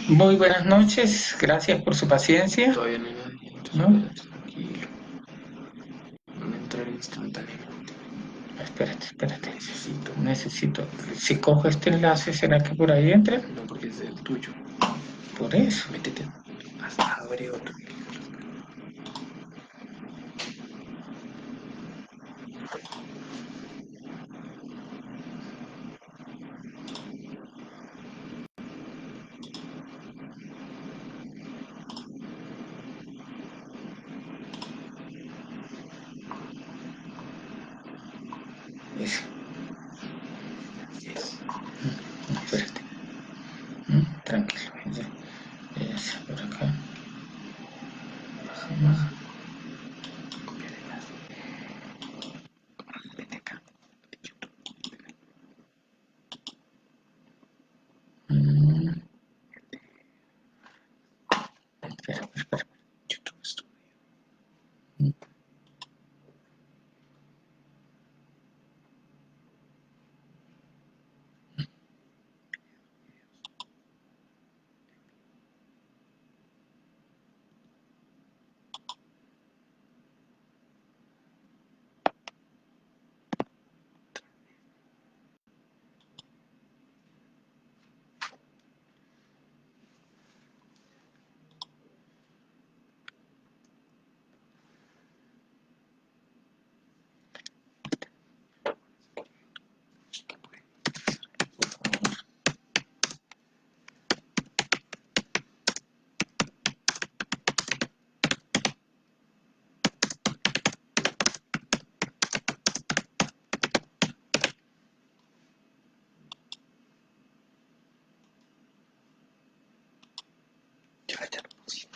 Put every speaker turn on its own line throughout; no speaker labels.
Muy buenas noches, gracias por su paciencia.
Todavía no hay nadie, entonces
¿No?
quédate tranquilo. Van a entrar instantáneamente.
Espérate.
Necesito.
Necesito. Si cojo este enlace, ¿será que por ahí entra?
No, porque es el tuyo.
Por eso.
Métete. Hasta abre otro.
Eso.
Yes.
Espérate. Tranquilo. Eso, por acá.
Baja. Copiar enlace. Vete acá.
Mm, espera.
YouTube Studio. Ya lo puse.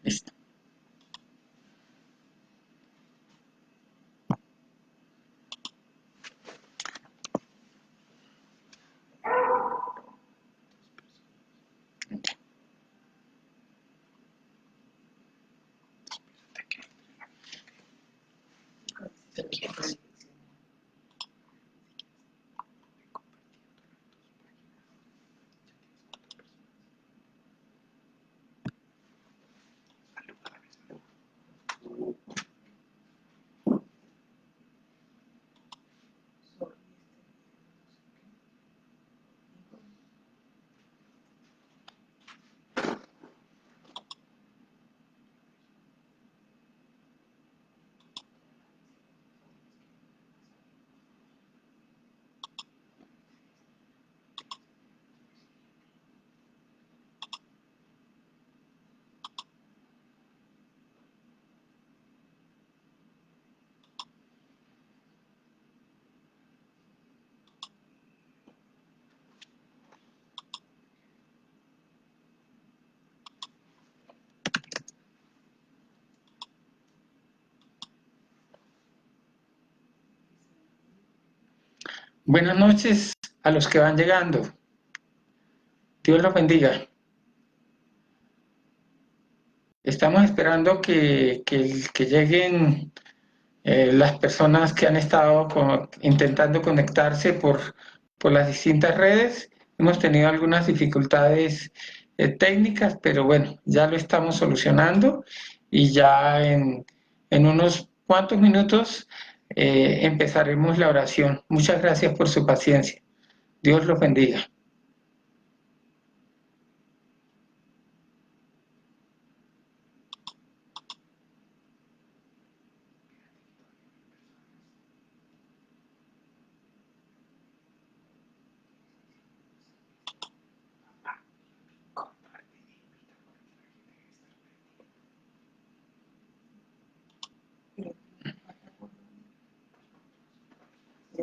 Listo.
Te quieres.
Buenas noches a los que van llegando. Dios los bendiga. Estamos esperando que lleguen las personas que han estado intentando conectarse por las distintas redes. Hemos tenido algunas dificultades técnicas, pero bueno, ya lo estamos solucionando y ya en unos cuantos minutos empezaremos la oración. Muchas gracias por su paciencia. Dios los bendiga.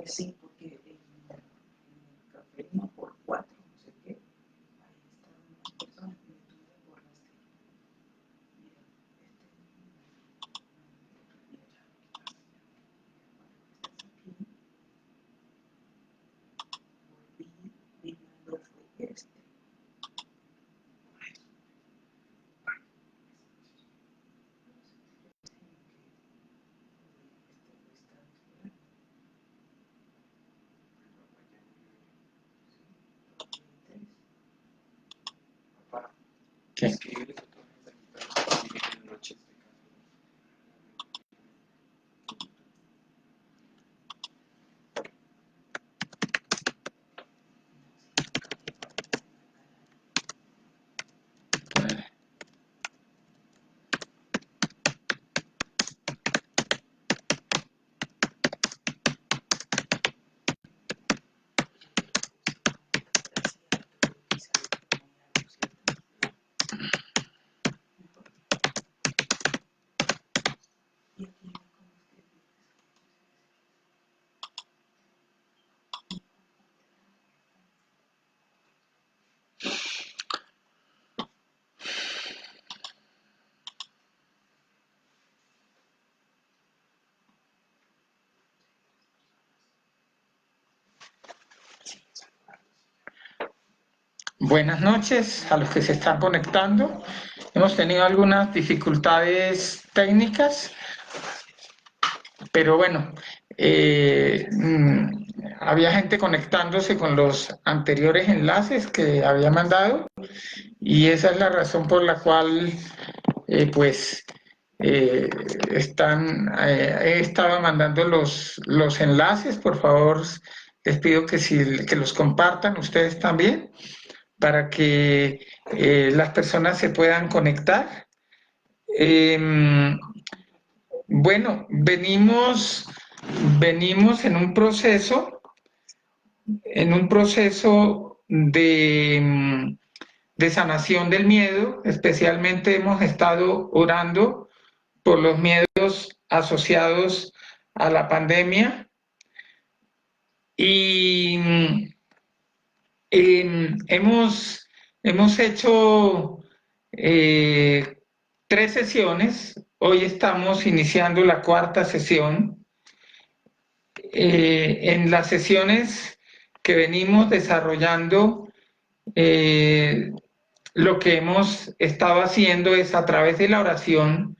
Sí, porque en el café no por cuatro, no sé qué, ahí estaban más personas que tú me borraste. Mira, volví, mirando fue este.
escríbeles a todos los invitados que vienen noches de
Buenas noches a los que se están conectando. Hemos tenido algunas dificultades técnicas, pero bueno, había gente conectándose con los anteriores enlaces que había mandado y esa es la razón por la cual he estado mandando los enlaces. Por favor, les pido que los compartan ustedes también para que las personas se puedan conectar. Bueno, venimos en un proceso de sanación del miedo. Especialmente hemos estado orando por los miedos asociados a la pandemia y hemos hecho 3 sesiones. Hoy estamos iniciando la 4ª sesión. En las sesiones que venimos desarrollando, lo que hemos estado haciendo es, a través de la oración,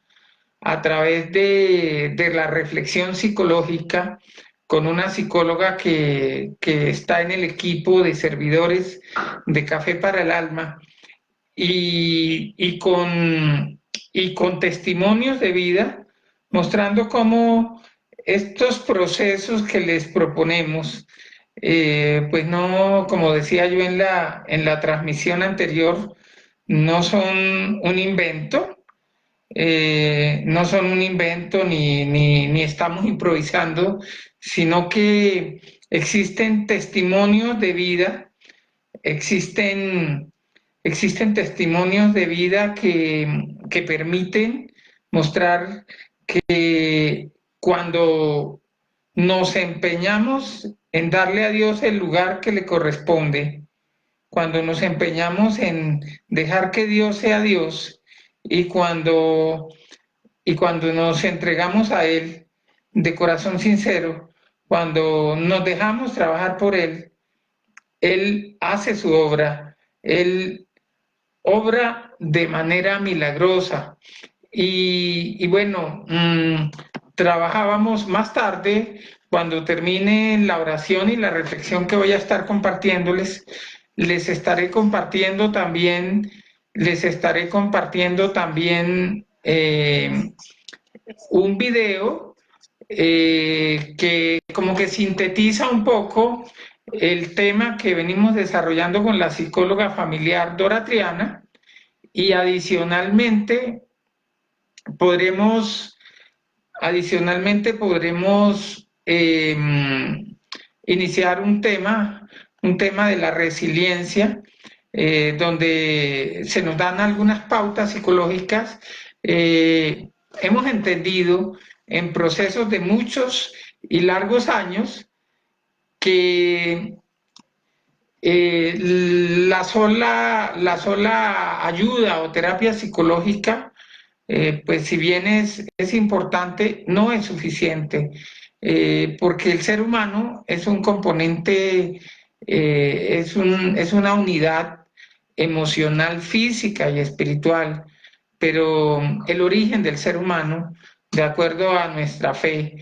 a través de la reflexión psicológica, con una psicóloga que está en el equipo de servidores de Café para el Alma, y con testimonios de vida, mostrando cómo estos procesos que les proponemos, pues no, como decía yo en la transmisión anterior, no son un invento. No son un invento ni estamos improvisando, sino que existen testimonios de vida, existen testimonios de vida que permiten mostrar que cuando nos empeñamos en darle a Dios el lugar que le corresponde, cuando nos empeñamos en dejar que Dios sea Dios, y cuando nos entregamos a Él de corazón sincero, cuando nos dejamos trabajar por Él, Él hace su obra, Él obra de manera milagrosa. Y bueno, trabajábamos más tarde, cuando termine la oración y la reflexión que voy a estar compartiéndoles, les estaré compartiendo también un video que como que sintetiza un poco el tema que venimos desarrollando con la psicóloga familiar Dora Triana, y adicionalmente podremos iniciar un tema de la resiliencia, donde se nos dan algunas pautas psicológicas. Hemos entendido en procesos de muchos y largos años que la sola ayuda o terapia psicológica, pues si bien es importante, no es suficiente, porque el ser humano es un componente, es una unidad emocional, física y espiritual, pero el origen del ser humano, de acuerdo a nuestra fe,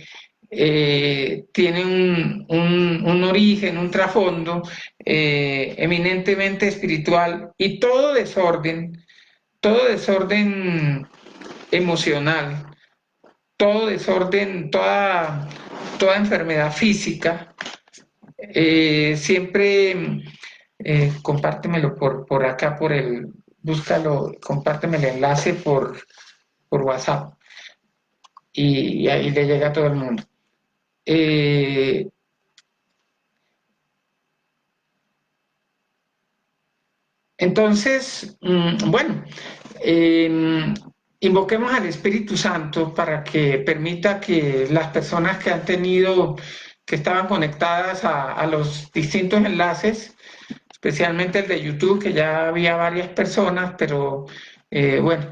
tiene un origen, un trasfondo eminentemente espiritual, y todo desorden, todo desorden emocional, todo desorden, toda enfermedad física, siempre compártemelo por acá, búscalo, compárteme el enlace por WhatsApp y ahí le llega a todo el mundo. Entonces, bueno, invoquemos al Espíritu Santo para que permita que las personas que estaban conectadas a los distintos enlaces, especialmente el de YouTube, que ya había varias personas, pero bueno,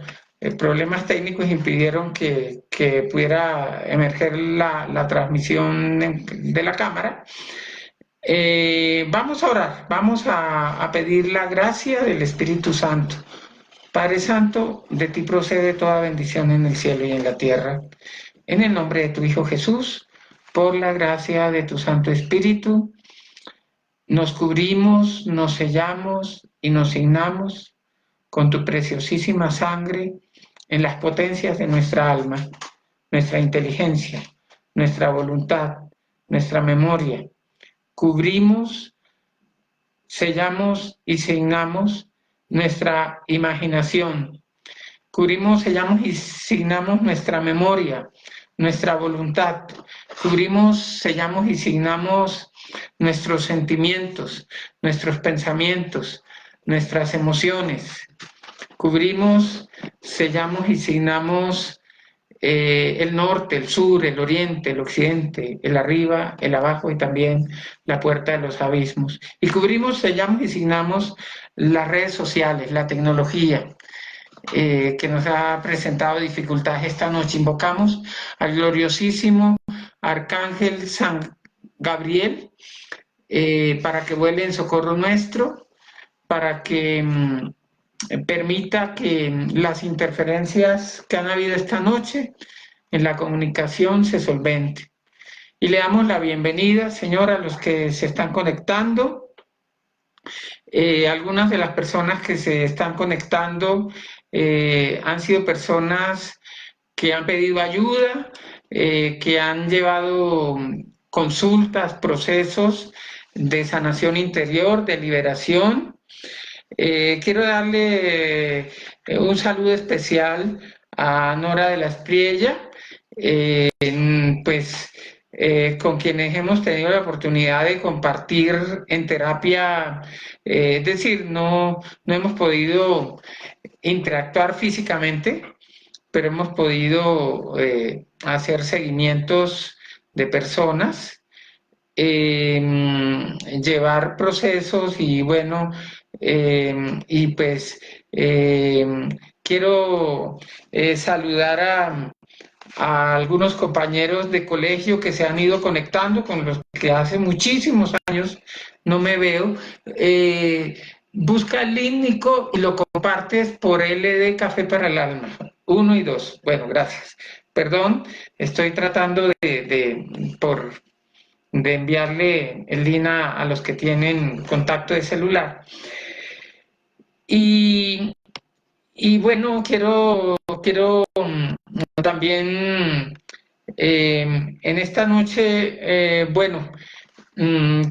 problemas técnicos impidieron que pudiera emerger la transmisión de la cámara. Vamos a orar, vamos a pedir la gracia del Espíritu Santo. Padre Santo, de ti procede toda bendición en el cielo y en la tierra. En el nombre de tu Hijo Jesús, por la gracia de tu Santo Espíritu, nos cubrimos, nos sellamos y nos signamos con tu preciosísima sangre en las potencias de nuestra alma, nuestra inteligencia, nuestra voluntad, nuestra memoria. Cubrimos, sellamos y signamos nuestra imaginación. Cubrimos, sellamos y signamos nuestra memoria, nuestra voluntad. Cubrimos, sellamos y signamos nuestros sentimientos, nuestros pensamientos, nuestras emociones. Cubrimos, sellamos y signamos el norte, el sur, el oriente, el occidente, el arriba, el abajo y también la puerta de los abismos. Y cubrimos, sellamos y signamos las redes sociales, la tecnología, que nos ha presentado dificultades esta noche. Invocamos al gloriosísimo Arcángel San Gabriel para que vuele en socorro nuestro, para que permita que las interferencias que han habido esta noche en la comunicación se solventen. Y le damos la bienvenida, Señor, a los que se están conectando. Algunas de las personas que se están conectando han sido personas que han pedido ayuda, que han llevado consultas, procesos de sanación interior, de liberación. Quiero darle un saludo especial a Nora de la Espriella, pues con quienes hemos tenido la oportunidad de compartir en terapia, es decir, no hemos podido interactuar físicamente, pero hemos podido hacer seguimientos de personas, llevar procesos y bueno, y pues quiero saludar a algunos compañeros de colegio que se han ido conectando, con los que hace muchísimos años no me veo. Busca el link, Nico, y lo compartes por LD Café para el Alma, 1 y 2. Bueno, gracias. Perdón, estoy tratando de enviarle el link a los que tienen contacto de celular. Y bueno, quiero también en esta noche, bueno,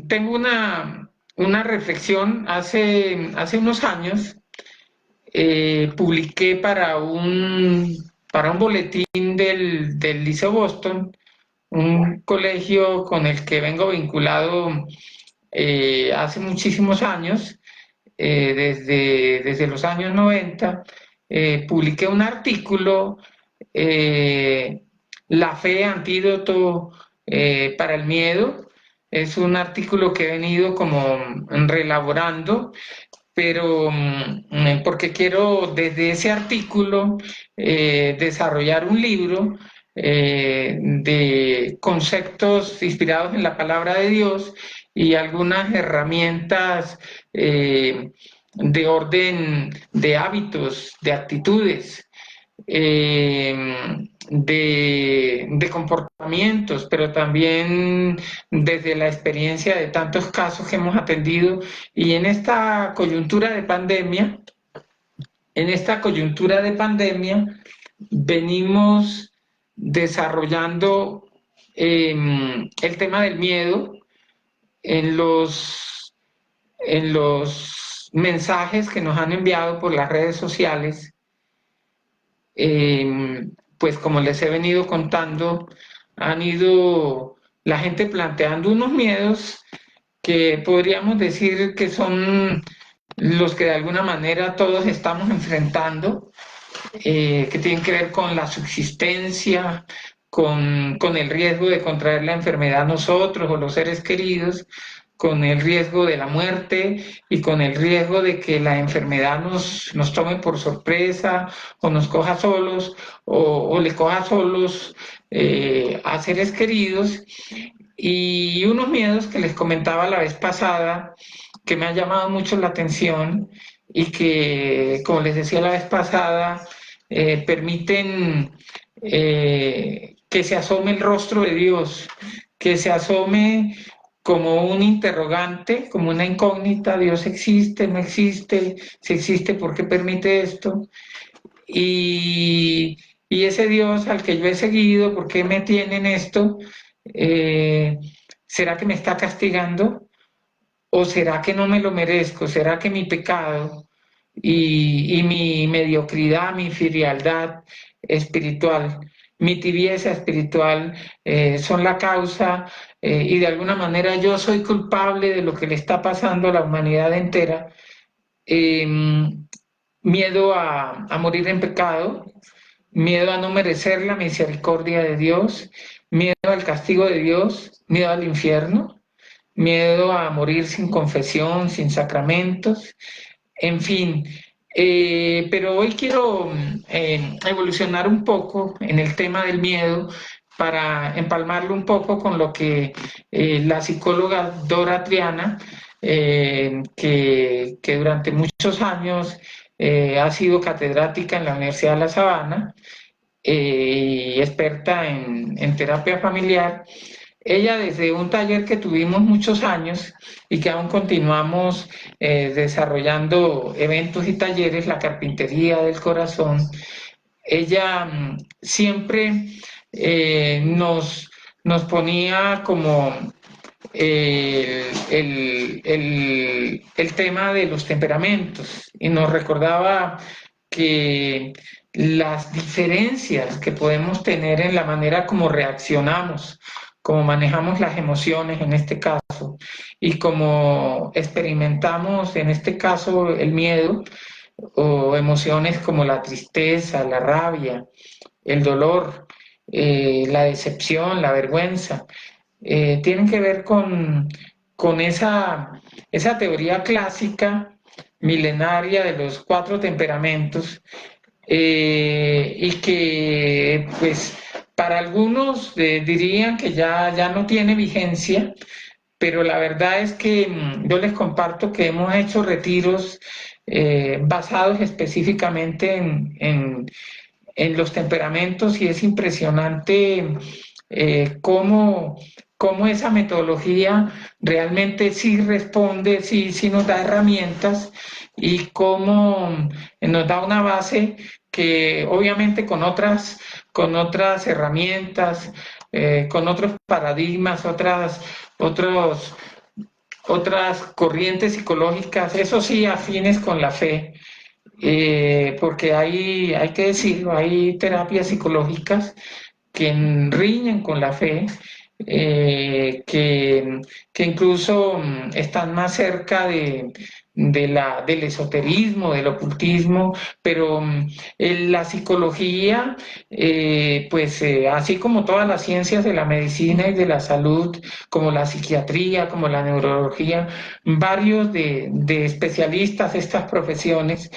tengo una reflexión. Hace unos años publiqué para un boletín del Liceo Boston, un colegio con el que vengo vinculado hace muchísimos años, desde los años 90, publiqué un artículo, La fe, antídoto para el miedo. Es un artículo que he venido como reelaborando, pero porque quiero desde ese artículo desarrollar un libro de conceptos inspirados en la palabra de Dios y algunas herramientas de orden de hábitos, de actitudes, de comportamientos, pero también desde la experiencia de tantos casos que hemos atendido. Y en esta coyuntura de pandemia, en esta coyuntura de pandemia venimos desarrollando el tema del miedo en los mensajes que nos han enviado por las redes sociales. Pues como les he venido contando, han ido la gente planteando unos miedos que podríamos decir que son los que de alguna manera todos estamos enfrentando, que tienen que ver con la subsistencia, con el riesgo de contraer la enfermedad nosotros o los seres queridos, con el riesgo de la muerte y con el riesgo de que la enfermedad nos tome por sorpresa o nos coja solos o le coja solos a seres queridos. Y unos miedos que les comentaba la vez pasada, que me han llamado mucho la atención y que, como les decía la vez pasada, permiten que se asome el rostro de Dios, que se asome como un interrogante, como una incógnita: Dios existe, no existe, si existe, ¿por qué permite esto? Y ese Dios al que yo he seguido, ¿por qué me tiene en esto? ¿Será que me está castigando? ¿O será que no me lo merezco? ¿Será que mi pecado y mi mediocridad, mi frialdad espiritual, mi tibieza espiritual son la causa y de alguna manera yo soy culpable de lo que le está pasando a la humanidad entera? Miedo a morir en pecado, miedo a no merecer la misericordia de Dios, miedo al castigo de Dios, miedo al infierno, miedo a morir sin confesión, sin sacramentos, en fin. Pero hoy quiero evolucionar un poco en el tema del miedo para empalmarlo un poco con lo que la psicóloga Dora Triana, que durante muchos años ha sido catedrática en la Universidad de La Sabana y experta en terapia familiar. Ella, desde un taller que tuvimos muchos años y que aún continuamos desarrollando eventos y talleres, la carpintería del corazón, ella siempre nos ponía como el tema de los temperamentos y nos recordaba que las diferencias que podemos tener en la manera como reaccionamos, como manejamos las emociones en este caso y como experimentamos en este caso el miedo o emociones como la tristeza, la rabia, el dolor, la decepción, la vergüenza, tienen que ver con esa teoría clásica milenaria de los 4 temperamentos, y que pues para algunos dirían que ya no tiene vigencia, pero la verdad es que yo les comparto que hemos hecho retiros basados específicamente en los temperamentos y es impresionante cómo esa metodología realmente sí responde, sí nos da herramientas y cómo nos da una base que obviamente con otras herramientas, con otros paradigmas, otras corrientes psicológicas, eso sí, afines con la fe, porque hay que decirlo, hay terapias psicológicas que riñen con la fe, que incluso están más cerca del esoterismo, del ocultismo, pero la psicología, pues así como todas las ciencias de la medicina y de la salud, como la psiquiatría, como la neurología, varios de especialistas de estas profesiones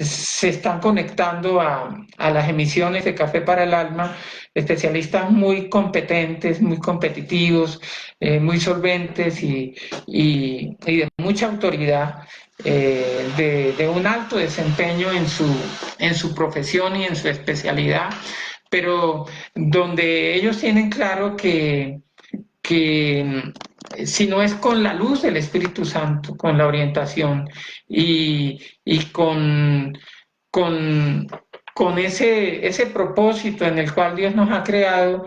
se están conectando a las emisiones de Café para el Alma, especialistas muy competentes, muy competitivos, muy solventes y de mucha autoridad, de un alto desempeño en su profesión y en su especialidad, pero donde ellos tienen claro que sino es con la luz del Espíritu Santo, con la orientación y con, con ese propósito en el cual Dios nos ha creado,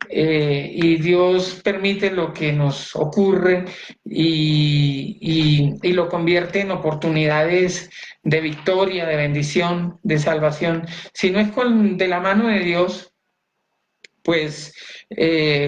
y Dios permite lo que nos ocurre y lo convierte en oportunidades de victoria, de bendición, de salvación. Si no es de la mano de Dios, pues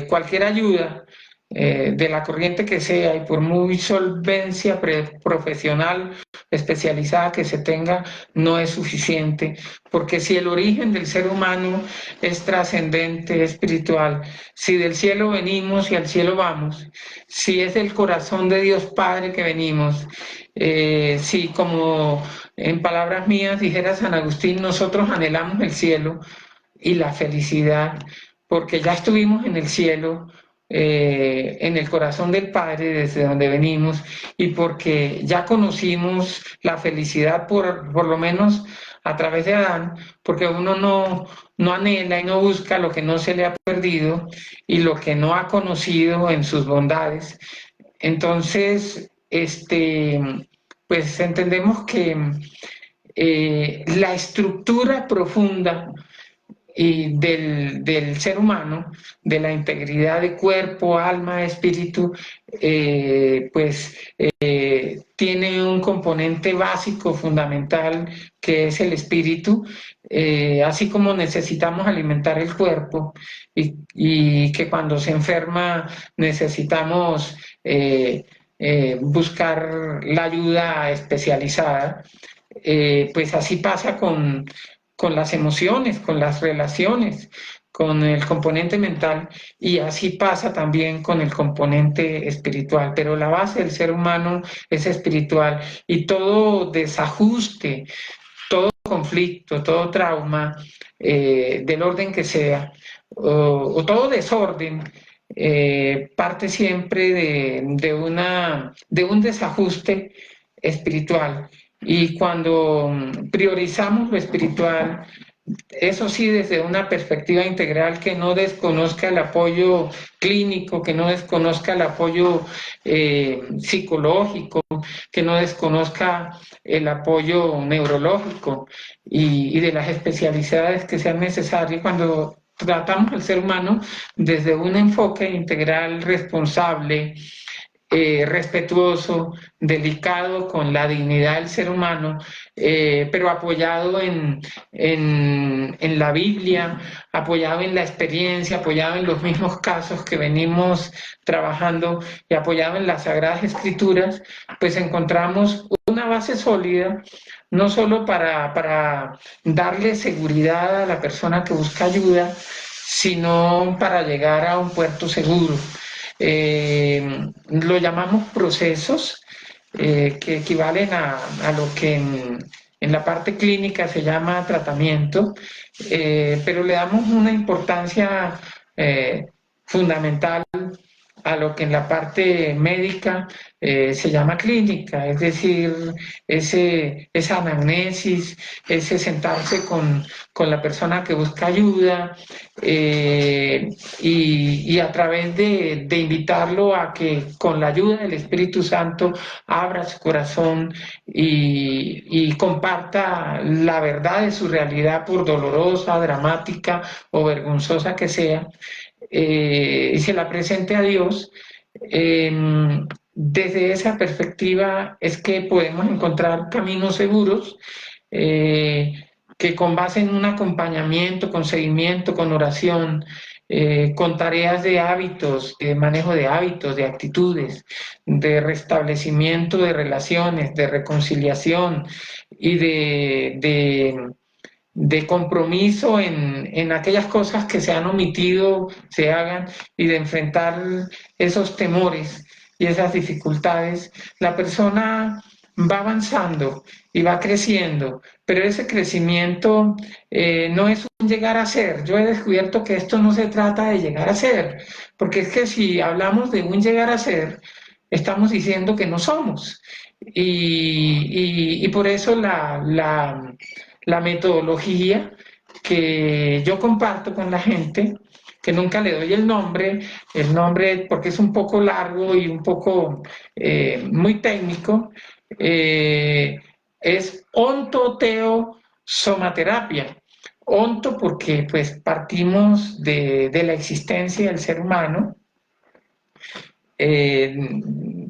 cualquier ayuda de la corriente que sea y por muy solvencia profesional especializada que se tenga, no es suficiente, porque si el origen del ser humano es trascendente, espiritual, si del cielo venimos y al cielo vamos, si es del corazón de Dios Padre que venimos, si como en palabras mías dijera San Agustín, nosotros anhelamos el cielo y la felicidad, porque ya estuvimos en el cielo, en el corazón del Padre desde donde venimos, y porque ya conocimos la felicidad por lo menos a través de Adán, porque uno no anhela y no busca lo que no se le ha perdido y lo que no ha conocido en sus bondades. Entonces, pues entendemos que la estructura profunda y del ser humano, de la integridad de cuerpo, alma, espíritu, pues tiene un componente básico, fundamental, que es el espíritu, así como necesitamos alimentar el cuerpo y que cuando se enferma necesitamos buscar la ayuda especializada, pues así pasa con las emociones, con las relaciones, con el componente mental, y así pasa también con el componente espiritual. Pero la base del ser humano es espiritual, y todo desajuste, todo conflicto, todo trauma, del orden que sea, o todo desorden, parte siempre de un desajuste espiritual. Y cuando priorizamos lo espiritual, eso sí, desde una perspectiva integral, que no desconozca el apoyo clínico, que no desconozca el apoyo psicológico, que no desconozca el apoyo neurológico y de las especialidades que sean necesarias cuando tratamos al ser humano desde un enfoque integral, responsable, respetuoso, delicado con la dignidad del ser humano, pero apoyado en la Biblia, apoyado en la experiencia, apoyado en los mismos casos que venimos trabajando y apoyado en las Sagradas Escrituras, pues encontramos una base sólida, no solo para darle seguridad a la persona que busca ayuda, sino para llegar a un puerto seguro. Lo llamamos procesos, que equivalen a lo que en la parte clínica se llama tratamiento, pero le damos una importancia fundamental a lo que en la parte médica se llama clínica, es decir, esa anamnesis, ese sentarse con la persona que busca ayuda, y a través de invitarlo a que con la ayuda del Espíritu Santo abra su corazón y comparta la verdad de su realidad, por dolorosa, dramática o vergonzosa que sea, y se la presente a Dios. Desde esa perspectiva es que podemos encontrar caminos seguros, que con base en un acompañamiento, con seguimiento, con oración, con tareas de hábitos, de manejo de hábitos, de actitudes, de restablecimiento de relaciones, de reconciliación y de compromiso en aquellas cosas que se han omitido, se hagan, y de enfrentar esos temores y esas dificultades, la persona va avanzando y va creciendo, pero ese crecimiento no es un llegar a ser. Yo he descubierto que esto no se trata de llegar a ser, porque es que si hablamos de un llegar a ser, estamos diciendo que no somos. Y por eso la metodología que yo comparto con la gente, que nunca le doy el nombre porque es un poco largo y un poco muy técnico, es ontoteosomaterapia. Onto porque pues partimos de la existencia del ser humano.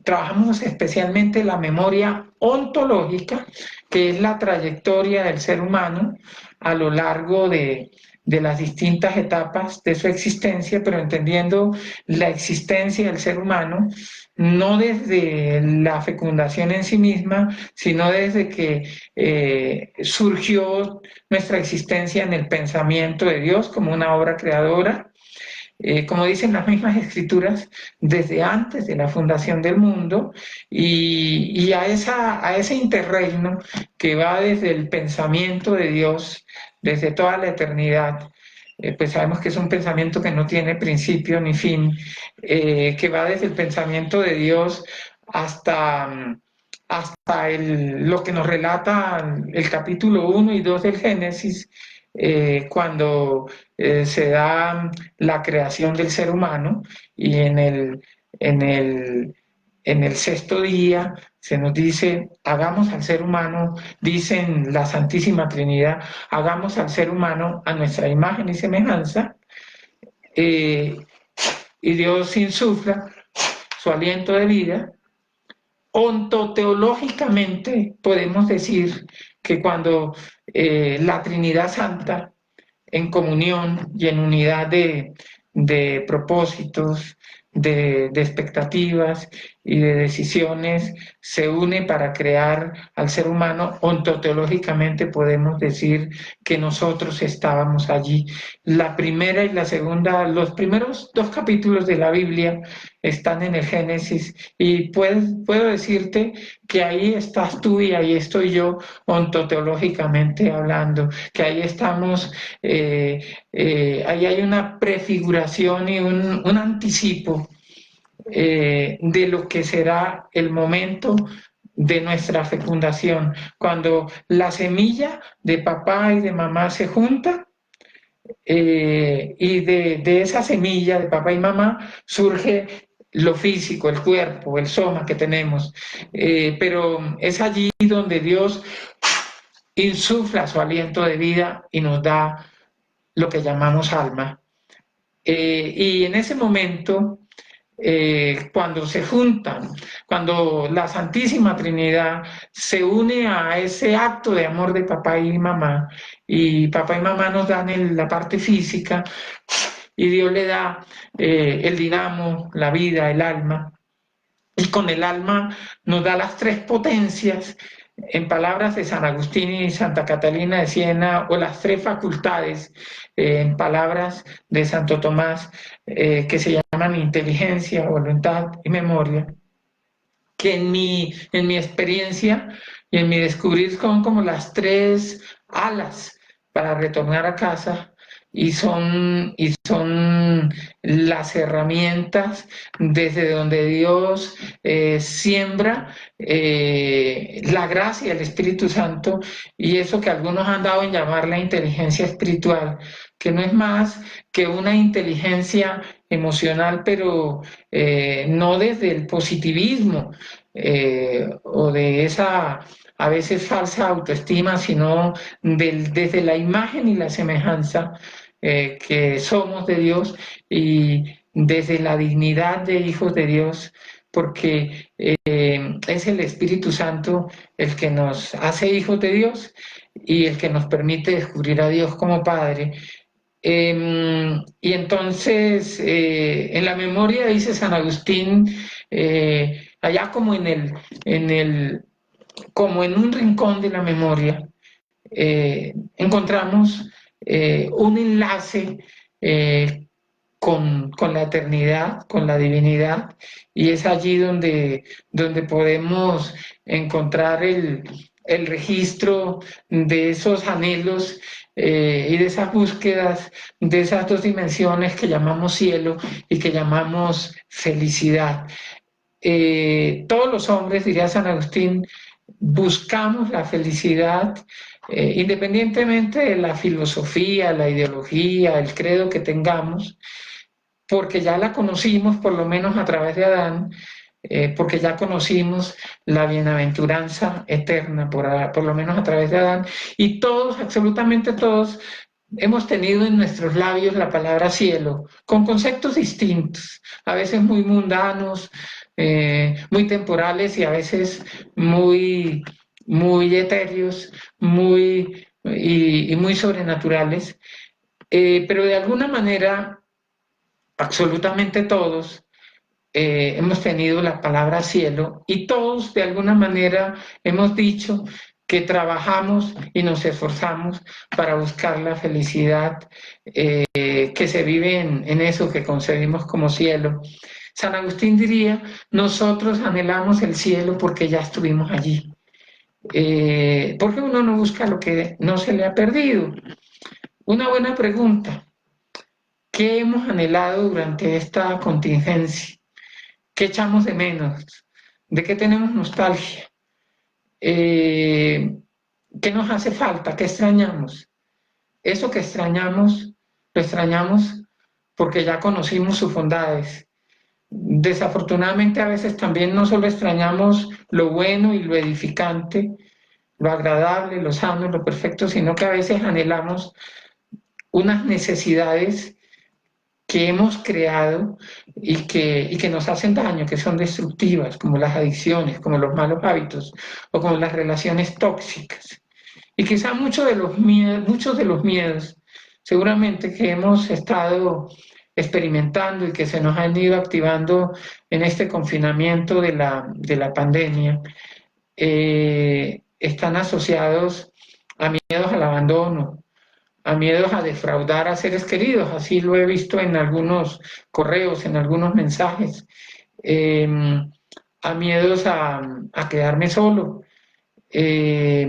Trabajamos especialmente la memoria ontológica, que es la trayectoria del ser humano a lo largo de las distintas etapas de su existencia, pero entendiendo la existencia del ser humano no desde la fecundación en sí misma, sino desde que surgió nuestra existencia en el pensamiento de Dios como una obra creadora. Como dicen las mismas escrituras, desde antes de la fundación del mundo, y a ese interregno que va desde el pensamiento de Dios, desde toda la eternidad. Pues sabemos que es un pensamiento que no tiene principio ni fin, que va desde el pensamiento de Dios hasta lo que nos relata el capítulo 1 y 2 del Génesis, cuando se da la creación del ser humano, y en el sexto día se nos dice, hagamos al ser humano, dicen la Santísima Trinidad, hagamos al ser humano a nuestra imagen y semejanza, y Dios insufla su aliento de vida. Ontoteológicamente podemos decir que cuando la Trinidad Santa, en comunión y en unidad de propósitos, de expectativas y de decisiones, se une para crear al ser humano, ontoteológicamente podemos decir que nosotros estábamos allí. La primera y la segunda, los primeros 2 capítulos de la Biblia están en el Génesis, y puedo decirte que ahí estás tú y ahí estoy yo, ontoteológicamente hablando, que ahí estamos, ahí hay una prefiguración y un anticipo de lo que será el momento de nuestra fecundación, cuando la semilla de papá y de mamá se junta, y de esa semilla de papá y mamá surge lo físico, el cuerpo, el soma que tenemos, pero es allí donde Dios insufla su aliento de vida y nos da lo que llamamos alma. Y en ese momento, cuando se juntan, cuando la Santísima Trinidad se une a ese acto de amor de papá y mamá, y papá y mamá nos dan la parte física, y Dios le da el dinamo, la vida, el alma, y con el alma nos da las 3 potencias, en palabras de San Agustín y Santa Catalina de Siena, o las 3 facultades, en palabras de Santo Tomás, que se llaman inteligencia, voluntad y memoria, que en mi experiencia y en mi descubrir son como las 3 alas para retornar a casa, y son las herramientas desde donde Dios siembra la gracia del Espíritu Santo, y eso que algunos han dado en llamar la inteligencia espiritual, que no es más que una inteligencia emocional, pero no desde el positivismo o de esa a veces falsa autoestima, sino desde la imagen y la semejanza que somos de Dios, y desde la dignidad de hijos de Dios, porque es el Espíritu Santo el que nos hace hijos de Dios y el que nos permite descubrir a Dios como Padre. Y entonces, en la memoria, dice San Agustín, allá como como en un rincón de la memoria, encontramos un enlace con la eternidad, con la divinidad, y es allí donde podemos encontrar el registro de esos anhelos y de esas búsquedas, de esas 2 dimensiones que llamamos cielo y que llamamos felicidad. Todos los hombres, diría San Agustín, buscamos la felicidad, independientemente de la filosofía, la ideología, el credo que tengamos, porque ya la conocimos, por lo menos a través de Adán, porque ya conocimos la bienaventuranza eterna, por lo menos a través de Adán, y todos, absolutamente todos, hemos tenido en nuestros labios la palabra cielo, con conceptos distintos, a veces muy mundanos, muy temporales y a veces muy, muy etéreos, y muy sobrenaturales, pero de alguna manera, absolutamente todos, hemos tenido la palabra cielo y todos de alguna manera hemos dicho que trabajamos y nos esforzamos para buscar la felicidad que se vive en eso que concebimos como cielo. San Agustín diría, nosotros anhelamos el cielo porque ya estuvimos allí. ¿Por qué uno no busca lo que no se le ha perdido? Una buena pregunta. ¿Qué hemos anhelado durante esta contingencia? ¿Qué echamos de menos? ¿De qué tenemos nostalgia? ¿Qué nos hace falta? ¿Qué extrañamos? Eso que extrañamos, lo extrañamos porque ya conocimos sus bondades. Desafortunadamente a veces también no solo extrañamos lo bueno y lo edificante, lo agradable, lo sano, lo perfecto, sino que a veces anhelamos unas necesidades que hemos creado y que nos hacen daño, que son destructivas, como las adicciones, como los malos hábitos o como las relaciones tóxicas. Y quizá muchos de los miedos, seguramente que hemos estado experimentando y que se nos han ido activando en este confinamiento de la pandemia, están asociados a miedos al abandono, a miedos a defraudar a seres queridos, así lo he visto en algunos correos, en algunos mensajes, eh, a miedos a quedarme solo, eh,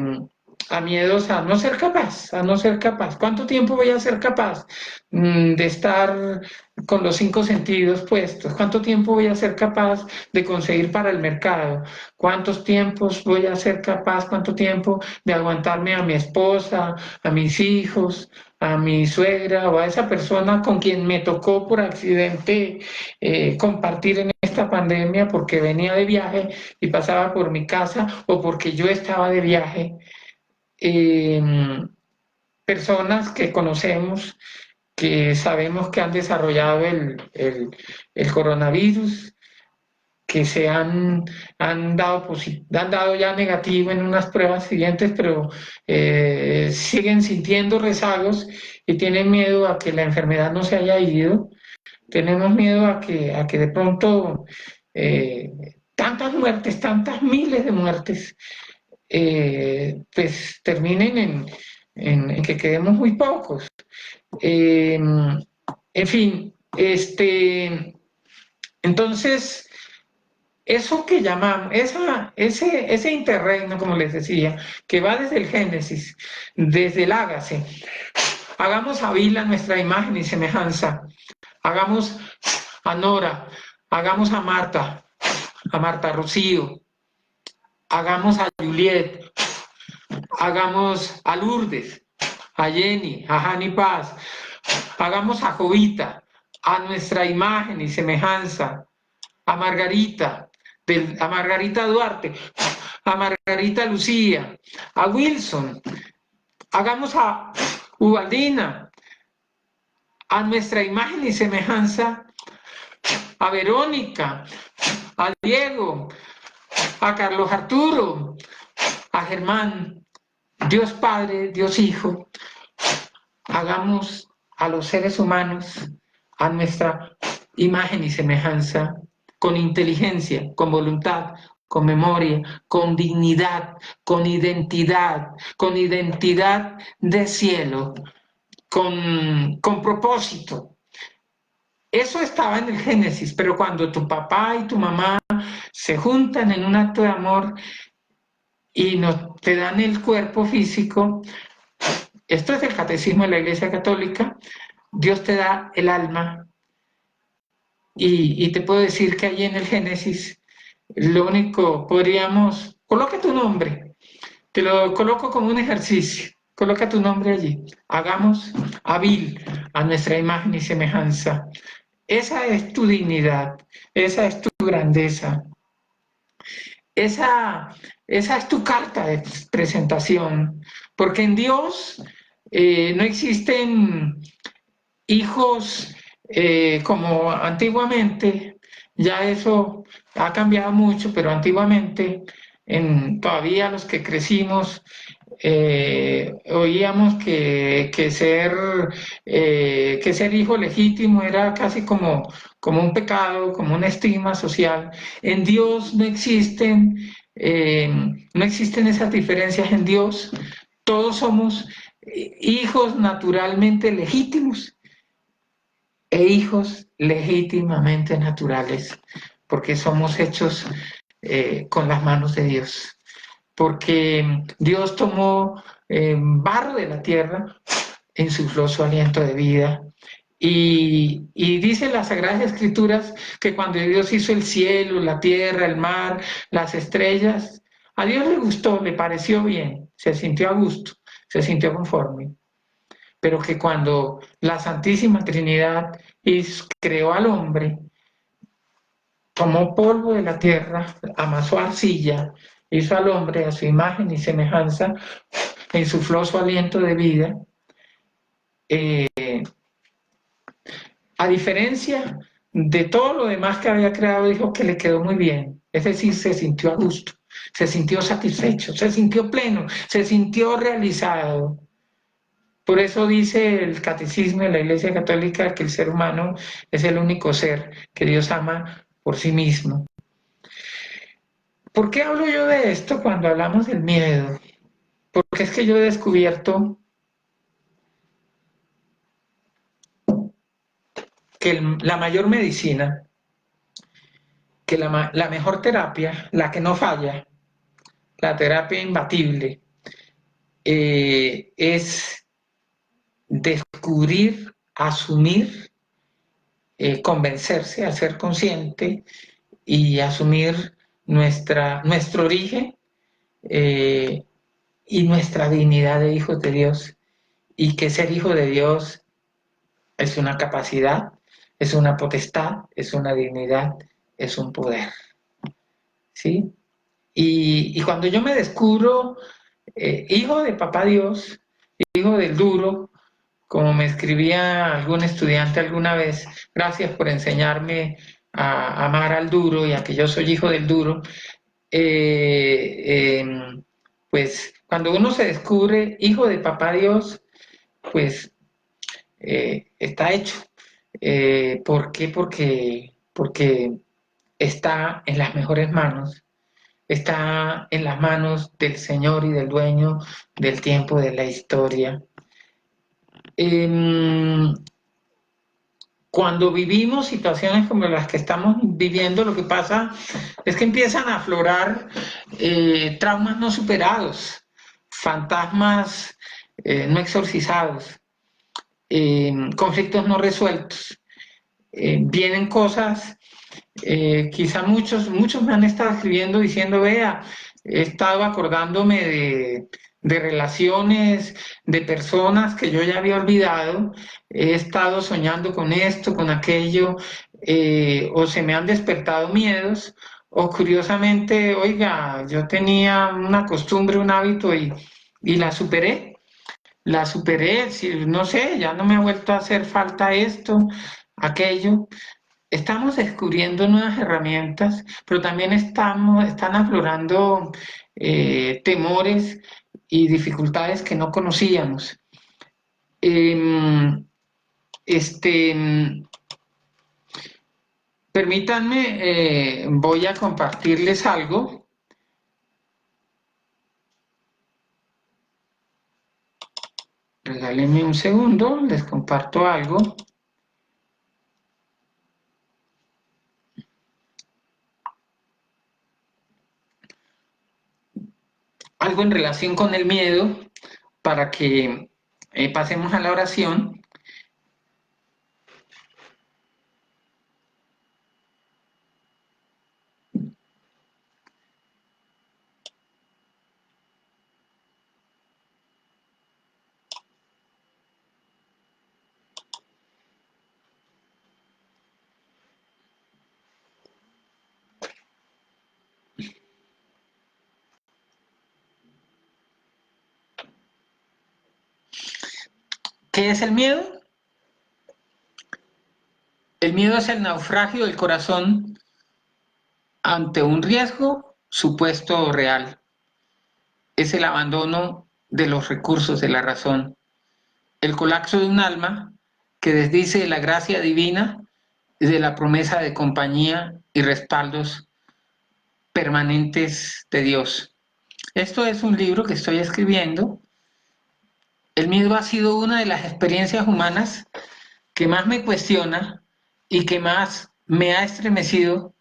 a miedos a no ser capaz, a no ser capaz. ¿Cuánto tiempo voy a ser capaz de estar con los 5 sentidos puestos? ¿Cuánto tiempo voy a ser capaz de conseguir para el mercado? ¿Cuántos tiempos voy a ser capaz, cuánto tiempo de aguantarme a mi esposa, a mis hijos, a mi suegra o a esa persona con quien me tocó por accidente compartir en esta pandemia porque venía de viaje y pasaba por mi casa o porque yo estaba de viaje? eh, Personas que conocemos, que sabemos que han desarrollado el coronavirus, que han dado ya negativo en unas pruebas siguientes, pero siguen sintiendo rezagos y tienen miedo a que la enfermedad no se haya ido. Tenemos miedo a que de pronto tantas muertes, tantas miles de muertes, pues terminen en que quedemos muy pocos. En fin, entonces, eso que llamamos, ese interregno, como les decía, que va desde el Génesis, desde el hágase, hagamos a Vila nuestra imagen y semejanza, hagamos a Nora, hagamos a Marta Rocío, hagamos a Juliet, hagamos a Lourdes, a Jenny, a Jani Paz, hagamos a Jovita, a nuestra imagen y semejanza, a Margarita Duarte, a Margarita Lucía, a Wilson, hagamos a Ubaldina, a nuestra imagen y semejanza, a Verónica, a Diego, a Carlos Arturo, a Germán, Dios Padre, Dios Hijo, hagamos a los seres humanos a nuestra imagen y semejanza, con inteligencia, con voluntad, con memoria, con dignidad, con identidad de cielo, con propósito. Eso estaba en el Génesis, pero cuando tu papá y tu mamá se juntan en un acto de amor y no te dan el cuerpo físico, esto es el catecismo de la Iglesia Católica, Dios te da el alma. Y te puedo decir que allí en el Génesis, lo único, coloca tu nombre, te lo coloco como un ejercicio, coloca tu nombre allí, hagamos hábil a nuestra imagen y semejanza, esa es tu dignidad, esa es tu grandeza, esa, esa es tu carta de presentación, porque en Dios no existen hijos como antiguamente, ya eso ha cambiado mucho, pero antiguamente, todavía los que crecimos, oíamos que ser hijo legítimo era casi como un pecado, como una estigma social. En Dios no existen esas diferencias en Dios. Todos somos hijos naturalmente legítimos e hijos legítimamente naturales, porque somos hechos con las manos de Dios, porque Dios tomó barro de la tierra, insufló su aliento de vida. Y dice las Sagradas Escrituras que cuando Dios hizo el cielo, la tierra, el mar, las estrellas, a Dios le gustó, le pareció bien, se sintió a gusto, se sintió conforme, pero que cuando la Santísima Trinidad creó al hombre, tomó polvo de la tierra, amasó arcilla, hizo al hombre a su imagen y semejanza, insufló su aliento de vida. A diferencia de todo lo demás que había creado, dijo que le quedó muy bien. Es decir, se sintió a gusto, se sintió satisfecho, se sintió pleno, se sintió realizado. Por eso dice el Catecismo de la Iglesia Católica que el ser humano es el único ser que Dios ama por sí mismo. ¿Por qué hablo yo de esto cuando hablamos del miedo? Porque es que yo he descubierto que la mayor medicina, que la mejor terapia, la que no falla, la terapia imbatible, es descubrir, asumir, convencerse, hacer consciente y asumir nuestro origen eh, y nuestra dignidad de hijos de Dios, y que ser hijo de Dios es una capacidad, es una potestad, es una dignidad, es un poder, ¿sí? Y cuando yo me descubro hijo de papá Dios, hijo del duro, como me escribía algún estudiante alguna vez, gracias por enseñarme a amar al duro y a que yo soy hijo del duro, eh, eh, pues cuando uno se descubre hijo de papá Dios, pues está hecho. ¿Por qué? Porque está en las mejores manos, está en las manos del Señor y del dueño del tiempo, de la historia. Cuando vivimos situaciones como las que estamos viviendo, lo que pasa es que empiezan a aflorar traumas no superados, fantasmas no exorcizados, conflictos no resueltos. Vienen cosas, quizá muchos me han estado escribiendo diciendo, vea, he estado acordándome de relaciones, de personas que yo ya había olvidado, he estado soñando con esto, con aquello, o se me han despertado miedos, o curiosamente, oiga, yo tenía una costumbre, un hábito y la superé, si, no sé, ya no me ha vuelto a hacer falta esto, aquello. Estamos descubriendo nuevas herramientas, pero también están aflorando temores y dificultades que no conocíamos. Em, este, Permítanme, voy a compartirles algo. Regálenme un segundo, les comparto algo. Algo en relación con el miedo para que pasemos a la oración. ¿Qué es el miedo? El miedo es el naufragio del corazón ante un riesgo supuesto o real. Es el abandono de los recursos de la razón, el colapso de un alma que desdice de la gracia divina y de la promesa de compañía y respaldos permanentes de Dios. Esto es un libro que estoy escribiendo. El miedo ha sido una de las experiencias humanas que más me cuestiona y que más me ha estremecido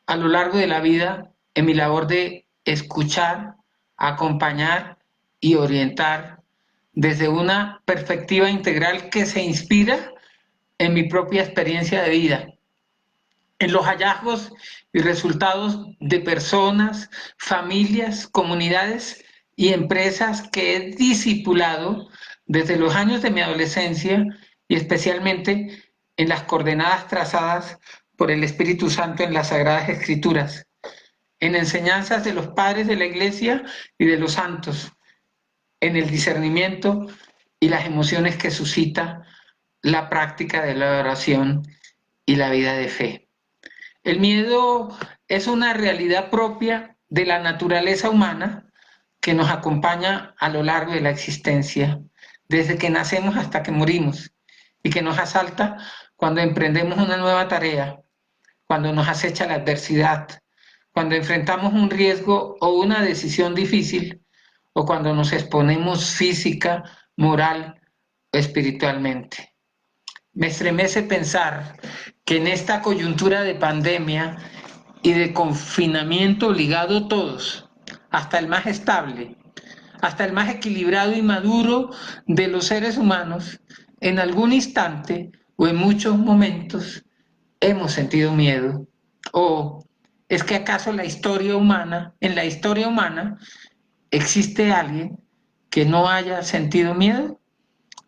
a lo largo de la vida en mi labor de escuchar, acompañar y orientar desde una perspectiva integral que se inspira en mi propia experiencia de vida, en los hallazgos y resultados de personas, familias, comunidades y empresas que he discipulado desde los años de mi adolescencia y especialmente en las coordenadas trazadas por el Espíritu Santo en las Sagradas Escrituras, en enseñanzas de los padres de la Iglesia y de los santos, en el discernimiento y las emociones que suscita la práctica de la oración y la vida de fe. El miedo es una realidad propia de la naturaleza humana que nos acompaña a lo largo de la existencia, desde que nacemos hasta que morimos, y que nos asalta cuando emprendemos una nueva tarea, cuando nos acecha la adversidad, cuando enfrentamos un riesgo o una decisión difícil, o cuando nos exponemos física, moral o espiritualmente. Me estremece pensar que en esta coyuntura de pandemia y de confinamiento obligado todos, hasta el más estable, hasta el más equilibrado y maduro de los seres humanos, en algún instante o en muchos momentos hemos sentido miedo. ¿O es que acaso en la historia humana existe alguien que no haya sentido miedo?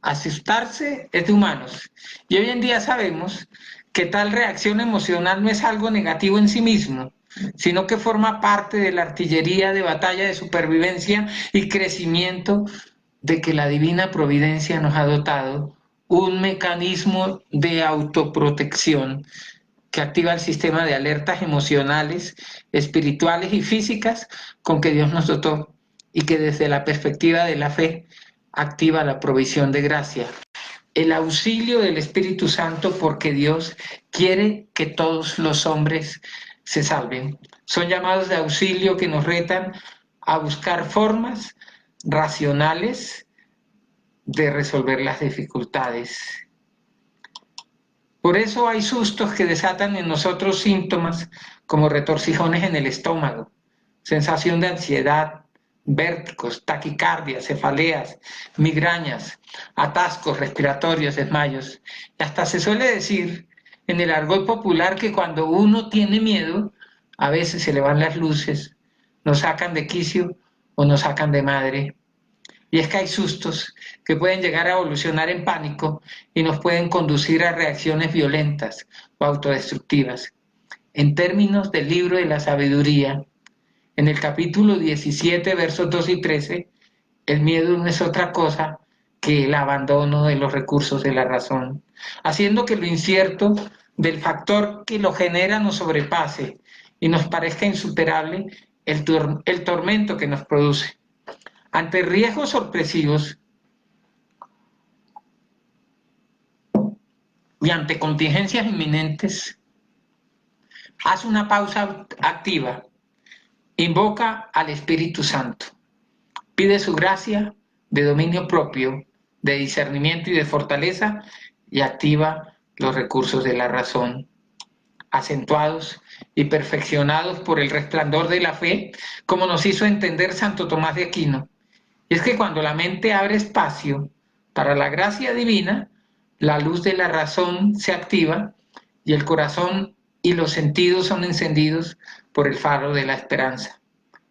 Asustarse es de humanos. Y hoy en día sabemos que tal reacción emocional no es algo negativo en sí mismo, sino que forma parte de la artillería de batalla de supervivencia y crecimiento de que la divina providencia nos ha dotado un mecanismo de autoprotección que activa el sistema de alertas emocionales, espirituales y físicas con que Dios nos dotó y que desde la perspectiva de la fe activa la provisión de gracia, el auxilio del Espíritu Santo, porque Dios quiere que todos los hombres se salven. Son llamados de auxilio que nos retan a buscar formas racionales de resolver las dificultades. Por eso hay sustos que desatan en nosotros síntomas como retorcijones en el estómago, sensación de ansiedad, vértigos, taquicardia, cefaleas, migrañas, atascos respiratorios, desmayos. Y hasta se suele decir en el argot popular que cuando uno tiene miedo, a veces se le van las luces, nos sacan de quicio o nos sacan de madre. Y es que hay sustos que pueden llegar a evolucionar en pánico y nos pueden conducir a reacciones violentas o autodestructivas. En términos del libro de la sabiduría, en el capítulo 17, versos 2 y 13, el miedo no es otra cosa que el abandono de los recursos de la razón, haciendo que lo incierto del factor que lo genera nos sobrepase y nos parezca insuperable el tormento que nos produce. Ante riesgos sorpresivos y ante contingencias inminentes, haz una pausa activa, invoca al Espíritu Santo, pide su gracia de dominio propio, de discernimiento y de fortaleza y activa los recursos de la razón, acentuados y perfeccionados por el resplandor de la fe, como nos hizo entender Santo Tomás de Aquino. Y es que cuando la mente abre espacio para la gracia divina, la luz de la razón se activa y el corazón y los sentidos son encendidos por el faro de la esperanza.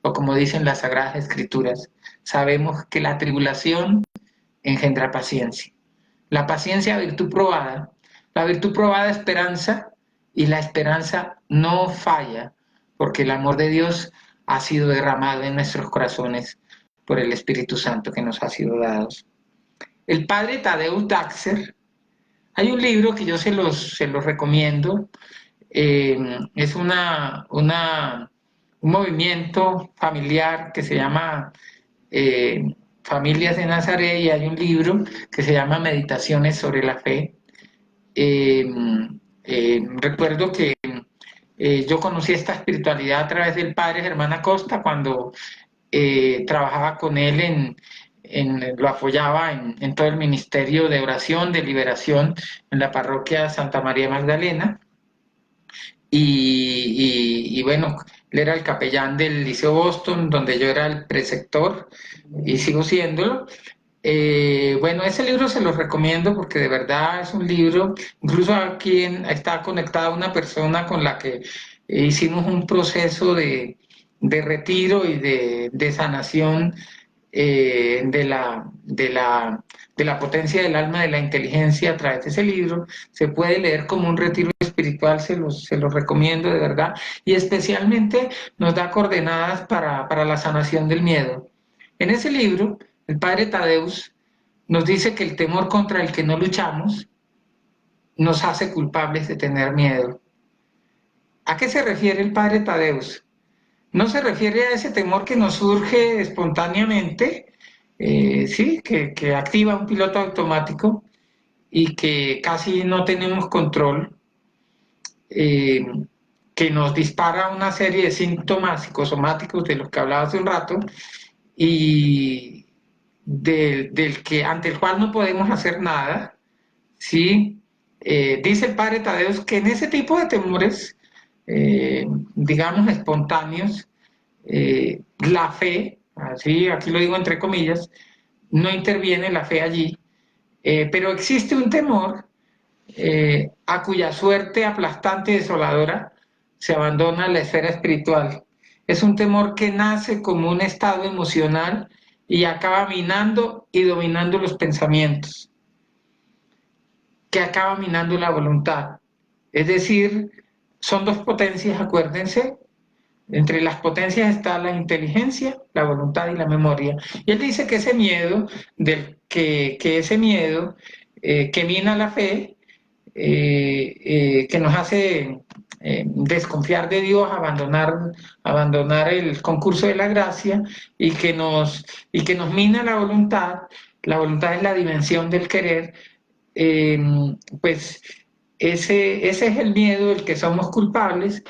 O como dicen las Sagradas Escrituras, sabemos que la tribulación engendra paciencia. La paciencia, virtud probada. La virtud probada, esperanza, y la esperanza no falla, porque el amor de Dios ha sido derramado en nuestros corazones por el Espíritu Santo que nos ha sido dado. el padre Tadeusz Daxer. Hay un libro que yo se los recomiendo. Es un movimiento familiar que se llama Familias de Nazaret, y hay un libro que se llama Meditaciones sobre la Fe. Eh, Recuerdo que yo conocí esta espiritualidad a través del padre Germán Acosta cuando trabajaba con él lo apoyaba en todo el ministerio de oración, de liberación en la parroquia Santa María Magdalena. Y bueno, él era el capellán del Liceo Boston, donde yo era el preceptor y sigo siéndolo. Bueno, ese libro se los recomiendo porque de verdad es un libro, incluso aquí está conectada una persona con la que hicimos un proceso de retiro y de sanación de la potencia del alma, de la inteligencia a través de ese libro. Se puede leer como un retiro espiritual, se los recomiendo de verdad, y especialmente nos da coordenadas para la sanación del miedo. En ese libro, el padre Tadeusz nos dice que el temor contra el que no luchamos nos hace culpables de tener miedo. ¿A qué se refiere el padre Tadeusz? No se refiere a ese temor que nos surge espontáneamente, sí, que activa un piloto automático y que casi no tenemos control, eh, que nos dispara una serie de síntomas psicosomáticos de los que hablaba hace un rato, y ante el cual no podemos hacer nada, ¿sí? Dice el padre Tadeusz que en ese tipo de temores, digamos, espontáneos, la fe, así, aquí lo digo entre comillas, no interviene la fe allí, pero existe un temor a cuya suerte aplastante y desoladora se abandona la esfera espiritual. Es un temor que nace como un estado emocional y acaba minando y dominando los pensamientos, que acaba minando la voluntad. Es decir, son dos potencias, acuérdense. Entre las potencias está la inteligencia, la voluntad y la memoria. Y él dice que ese miedo, que mina la fe, que nos hace desconfiar de Dios, abandonar el concurso de la gracia, y que nos mina la voluntad. La voluntad es la dimensión del querer. eh, pues ese es el miedo del que somos culpables.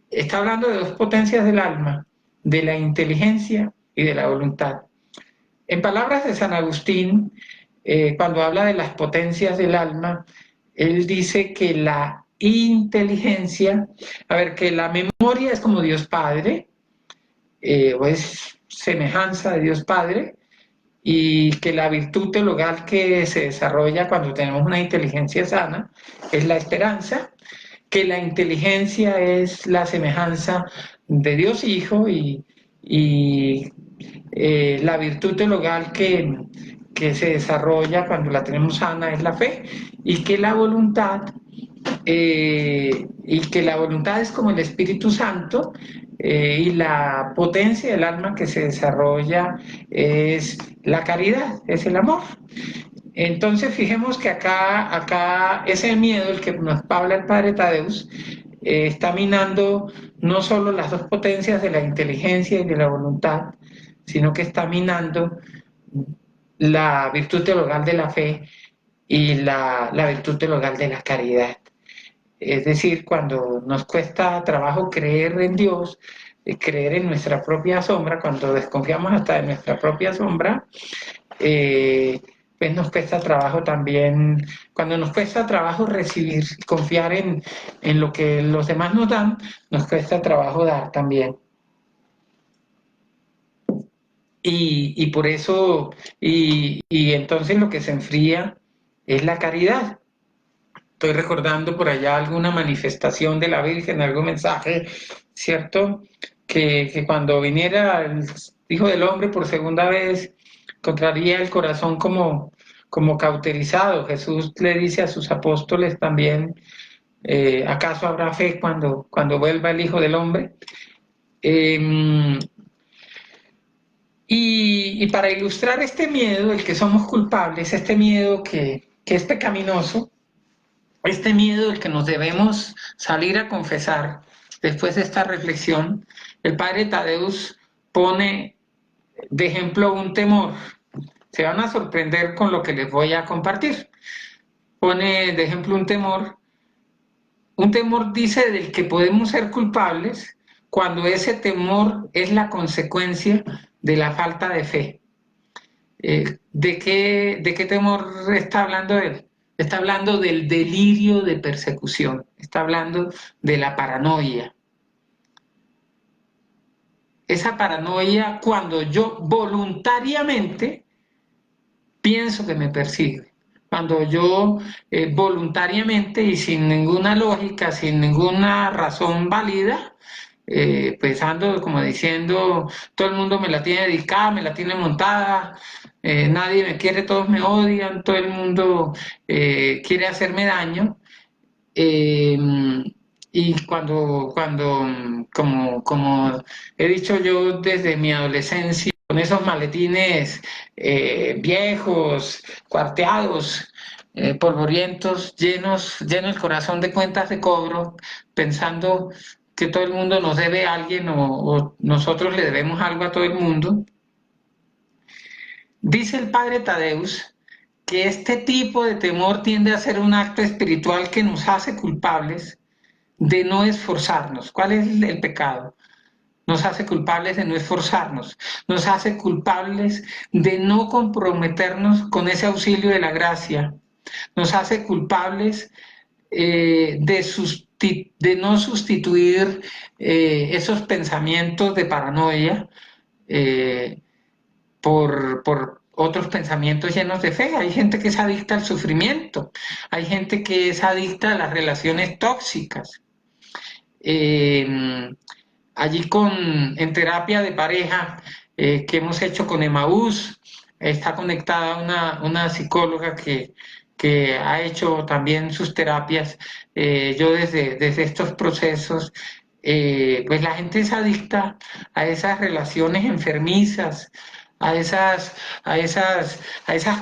Está hablando de dos potencias del alma, de la inteligencia y de la voluntad. En palabras de San Agustín, cuando habla de las potencias del alma, él dice que la inteligencia, que la memoria es como Dios Padre, o es semejanza de Dios Padre, y que la virtud teologal que se desarrolla cuando tenemos una inteligencia sana es la esperanza, que la inteligencia es la semejanza de Dios Hijo, y la virtud teologal que se desarrolla cuando la tenemos sana es la fe, y que la voluntad es como el Espíritu Santo, y la potencia del alma que se desarrolla es la caridad, es el amor. Entonces, fijemos que acá ese miedo, el que nos habla el padre Tadeusz, está minando no solo las dos potencias de la inteligencia y de la voluntad, sino que está minando la virtud teologal de la fe y la virtud teologal de la caridad. Es decir, cuando nos cuesta trabajo creer en Dios, creer en nuestra propia sombra, cuando desconfiamos hasta de nuestra propia sombra, pues nos cuesta trabajo también, cuando nos cuesta trabajo recibir, confiar en lo que los demás nos dan, nos cuesta trabajo dar también. Y por eso, y entonces lo que se enfría es la caridad. Estoy recordando por allá alguna manifestación de la Virgen, algún mensaje, ¿cierto? Que cuando viniera el Hijo del Hombre por segunda vez, encontraría el corazón como cauterizado. Jesús le dice a sus apóstoles también, ¿acaso habrá fe cuando vuelva el Hijo del Hombre? Y para ilustrar este miedo, el que somos culpables, este miedo que es pecaminoso, este miedo del que nos debemos salir a confesar después de esta reflexión, el padre Tadeus pone de ejemplo un temor. Se van a sorprender con lo que les voy a compartir. Pone de ejemplo un temor. Un temor, dice, del que podemos ser culpables cuando ese temor es la consecuencia de la falta de fe. ¿De qué temor está hablando él? Está hablando del delirio de persecución, está hablando de la paranoia. Esa paranoia cuando yo voluntariamente pienso que me persigue, cuando yo voluntariamente y sin ninguna lógica, sin ninguna razón válida, pues ando como diciendo, todo el mundo me la tiene dedicada, me la tiene montada, nadie me quiere, todos me odian, todo el mundo quiere hacerme daño. Eh, y como he dicho yo desde mi adolescencia, con esos maletines viejos, cuarteados, polvorientos, lleno el corazón de cuentas de cobro, pensando que todo el mundo nos debe a alguien o nosotros le debemos algo a todo el mundo. Dice el padre Tadeus que este tipo de temor tiende a ser un acto espiritual que nos hace culpables de no esforzarnos. ¿Cuál es el pecado? Nos hace culpables de no esforzarnos, nos hace culpables de no comprometernos con ese auxilio de la gracia, nos hace culpables de no sustituir esos pensamientos de paranoia por otros pensamientos llenos de fe. Hay gente que es adicta al sufrimiento, hay gente que es adicta a las relaciones tóxicas. Allí en terapia de pareja que hemos hecho con Emaús, está conectada una psicóloga que ha hecho también sus terapias. Yo desde estos procesos, pues la gente es adicta a esas relaciones enfermizas, a esas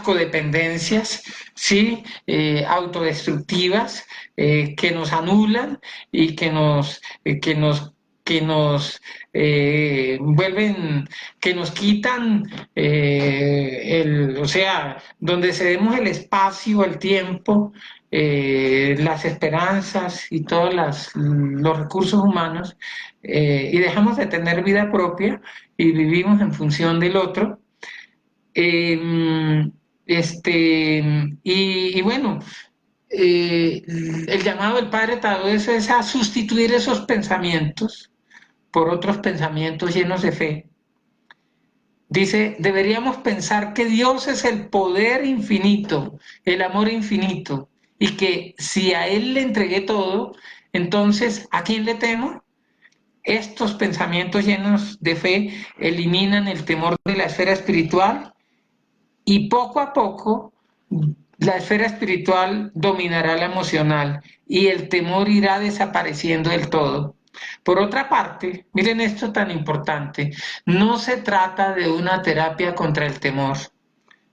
codependencias, ¿sí? Autodestructivas, que nos anulan y vuelven, que nos quitan, o sea, donde cedemos el espacio, el tiempo, las esperanzas y todos los recursos humanos, y dejamos de tener vida propia y vivimos en función del otro. Y bueno, el llamado del Padre Tadeus es a sustituir esos pensamientos por otros pensamientos llenos de fe. Dice, deberíamos pensar que Dios es el poder infinito, el amor infinito, y que si a Él le entregué todo, entonces, ¿a quién le temo? Estos pensamientos llenos de fe eliminan el temor de la esfera espiritual y poco a poco la esfera espiritual dominará la emocional y el temor irá desapareciendo del todo. Por otra parte, miren esto tan importante, no se trata de una terapia contra el temor,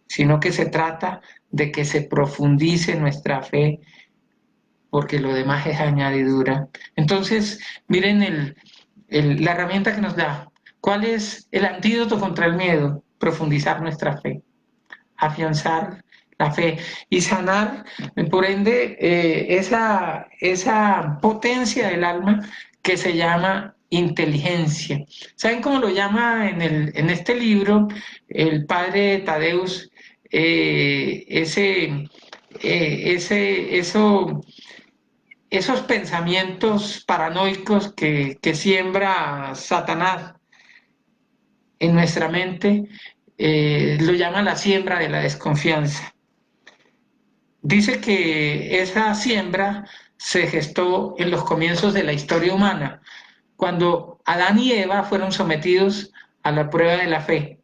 sino que se trata de que se profundice nuestra fe, porque lo demás es añadidura. Entonces, miren la herramienta que nos da. ¿Cuál es el antídoto contra el miedo? Profundizar nuestra fe, afianzar la fe y sanar, por ende, esa potencia del alma que se llama inteligencia. ¿Saben cómo lo llama en este libro el padre Tadeus? Esos pensamientos paranoicos que siembra Satanás en nuestra mente, lo llama la siembra de la desconfianza. Dice que esa siembra se gestó en los comienzos de la historia humana, cuando Adán y Eva fueron sometidos a la prueba de la fe.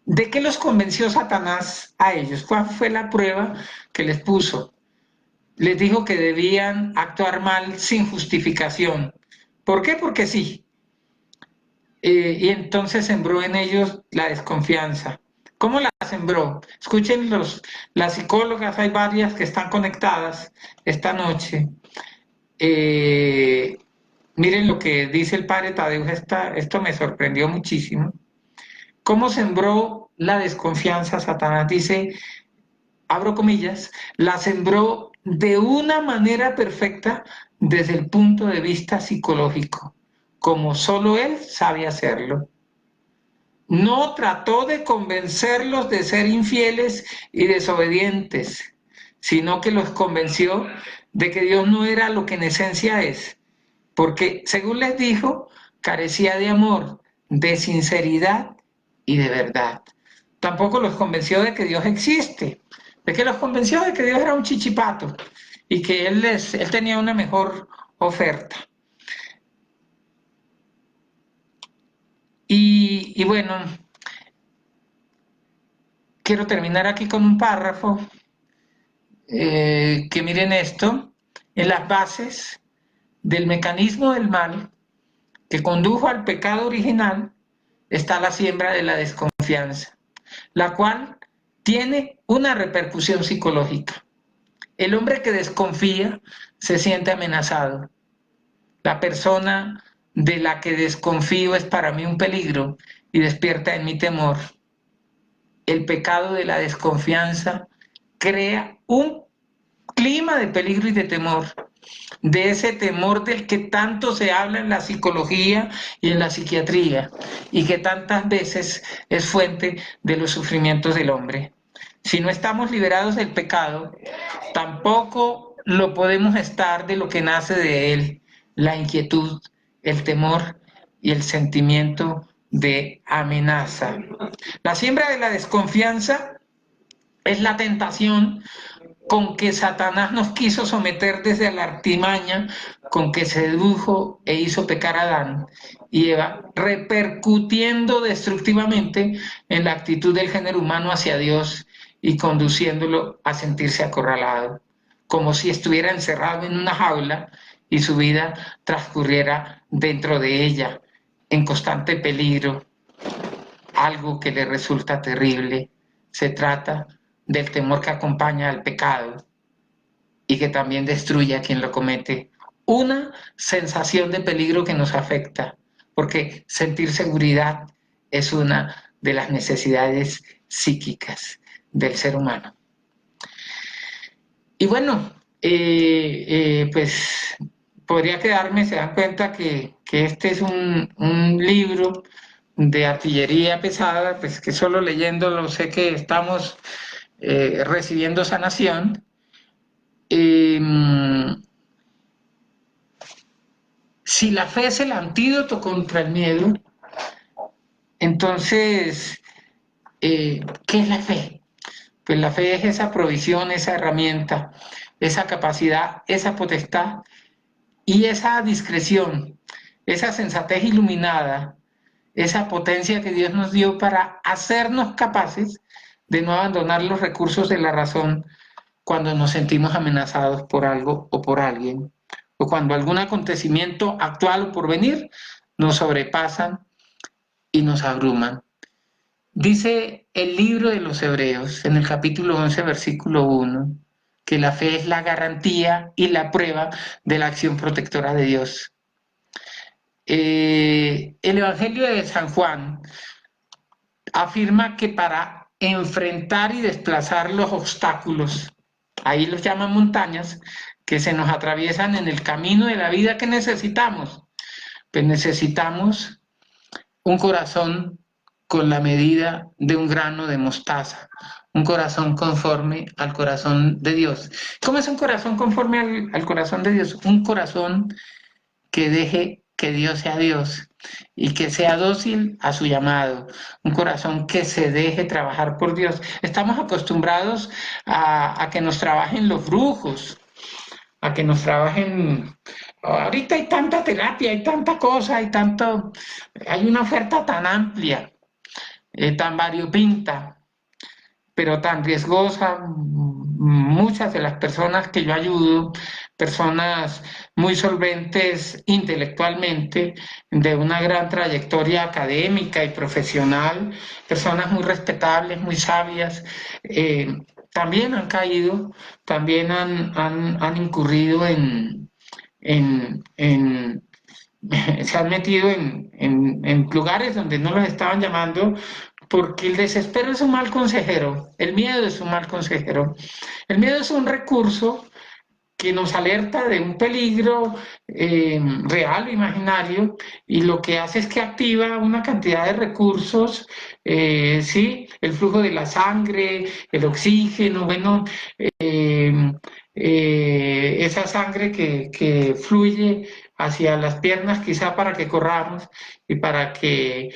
¿De qué los convenció Satanás a ellos? ¿Cuál fue la prueba que les puso? Les dijo que debían actuar mal sin justificación. ¿Por qué? Porque sí. y entonces sembró en ellos la desconfianza. ¿Cómo la sembró? Escuchen las psicólogas, hay varias que están conectadas esta noche. Eh, Miren lo que dice el padre Tadeo, esto me sorprendió muchísimo. ¿Cómo sembró la desconfianza Satanás? Dice, abro comillas, la sembró de una manera perfecta desde el punto de vista psicológico, como solo él sabe hacerlo. No trató de convencerlos de ser infieles y desobedientes, sino que los convenció de que Dios no era lo que en esencia es, porque, según les dijo, carecía de amor, de sinceridad y de verdad. Tampoco los convenció de que Dios existe, de que los convenció de que Dios era un chichipato y que él tenía una mejor oferta. Y bueno, quiero terminar aquí con un párrafo que miren esto, en las bases del mecanismo del mal que condujo al pecado original está la siembra de la desconfianza, la cual tiene una repercusión psicológica. El hombre que desconfía se siente amenazado. La persona de la que desconfío es para mí un peligro y despierta en mí temor. El pecado de la desconfianza crea un clima de peligro y de temor, de ese temor del que tanto se habla en la psicología y en la psiquiatría, y que tantas veces es fuente de los sufrimientos del hombre. Si no estamos liberados del pecado, tampoco lo podemos estar de lo que nace de él, la inquietud, el temor y el sentimiento de amenaza. La siembra de la desconfianza es la tentación con que Satanás nos quiso someter desde la artimaña con que sedujo e hizo pecar a Adán y Eva, repercutiendo destructivamente en la actitud del género humano hacia Dios y conduciéndolo a sentirse acorralado, como si estuviera encerrado en una jaula y su vida transcurriera dentro de ella, en constante peligro, algo que le resulta terrible. Se trata del temor que acompaña al pecado y que también destruye a quien lo comete. Una sensación de peligro que nos afecta, porque sentir seguridad es una de las necesidades psíquicas del ser humano. Y bueno, pues podría quedarme, se dan cuenta que este es un libro de artillería pesada, pues que solo leyéndolo sé que estamos recibiendo sanación. Si la fe es el antídoto contra el miedo, entonces, ¿qué es la fe? Pues la fe es esa provisión, esa herramienta, esa capacidad, esa potestad y esa discreción, esa sensatez iluminada, esa potencia que Dios nos dio para hacernos capaces de no abandonar los recursos de la razón cuando nos sentimos amenazados por algo o por alguien, o cuando algún acontecimiento actual o por venir nos sobrepasan y nos abruman. Dice el libro de los Hebreos, en el capítulo 11, versículo 1, que la fe es la garantía y la prueba de la acción protectora de Dios. El Evangelio de San Juan afirma que para enfrentar y desplazar los obstáculos, ahí los llaman montañas, que se nos atraviesan en el camino de la vida, que necesitamos, pues necesitamos un corazón con la medida de un grano de mostaza, un corazón conforme al corazón de Dios. ¿Cómo es un corazón conforme al corazón de Dios? Un corazón que deje que Dios sea Dios y que sea dócil a su llamado, un corazón que se deje trabajar por Dios. Estamos acostumbrados a que nos trabajen los brujos, a que nos trabajen. Ahorita hay tanta terapia, hay tanta cosa, hay una oferta tan amplia, tan variopinta, pero tan riesgosa. Muchas de las personas que yo ayudo personas muy solventes intelectualmente, de una gran trayectoria académica y profesional, personas muy respetables, muy sabias, también han caído, también han incurrido en se han metido en lugares donde no los estaban llamando, porque el desespero es un mal consejero, el miedo es un mal consejero. El miedo es un recurso que nos alerta de un peligro real o imaginario, y lo que hace es que activa una cantidad de recursos, ¿sí? El flujo de la sangre, el oxígeno, bueno, eh, esa sangre que fluye hacia las piernas quizá para que corramos y para que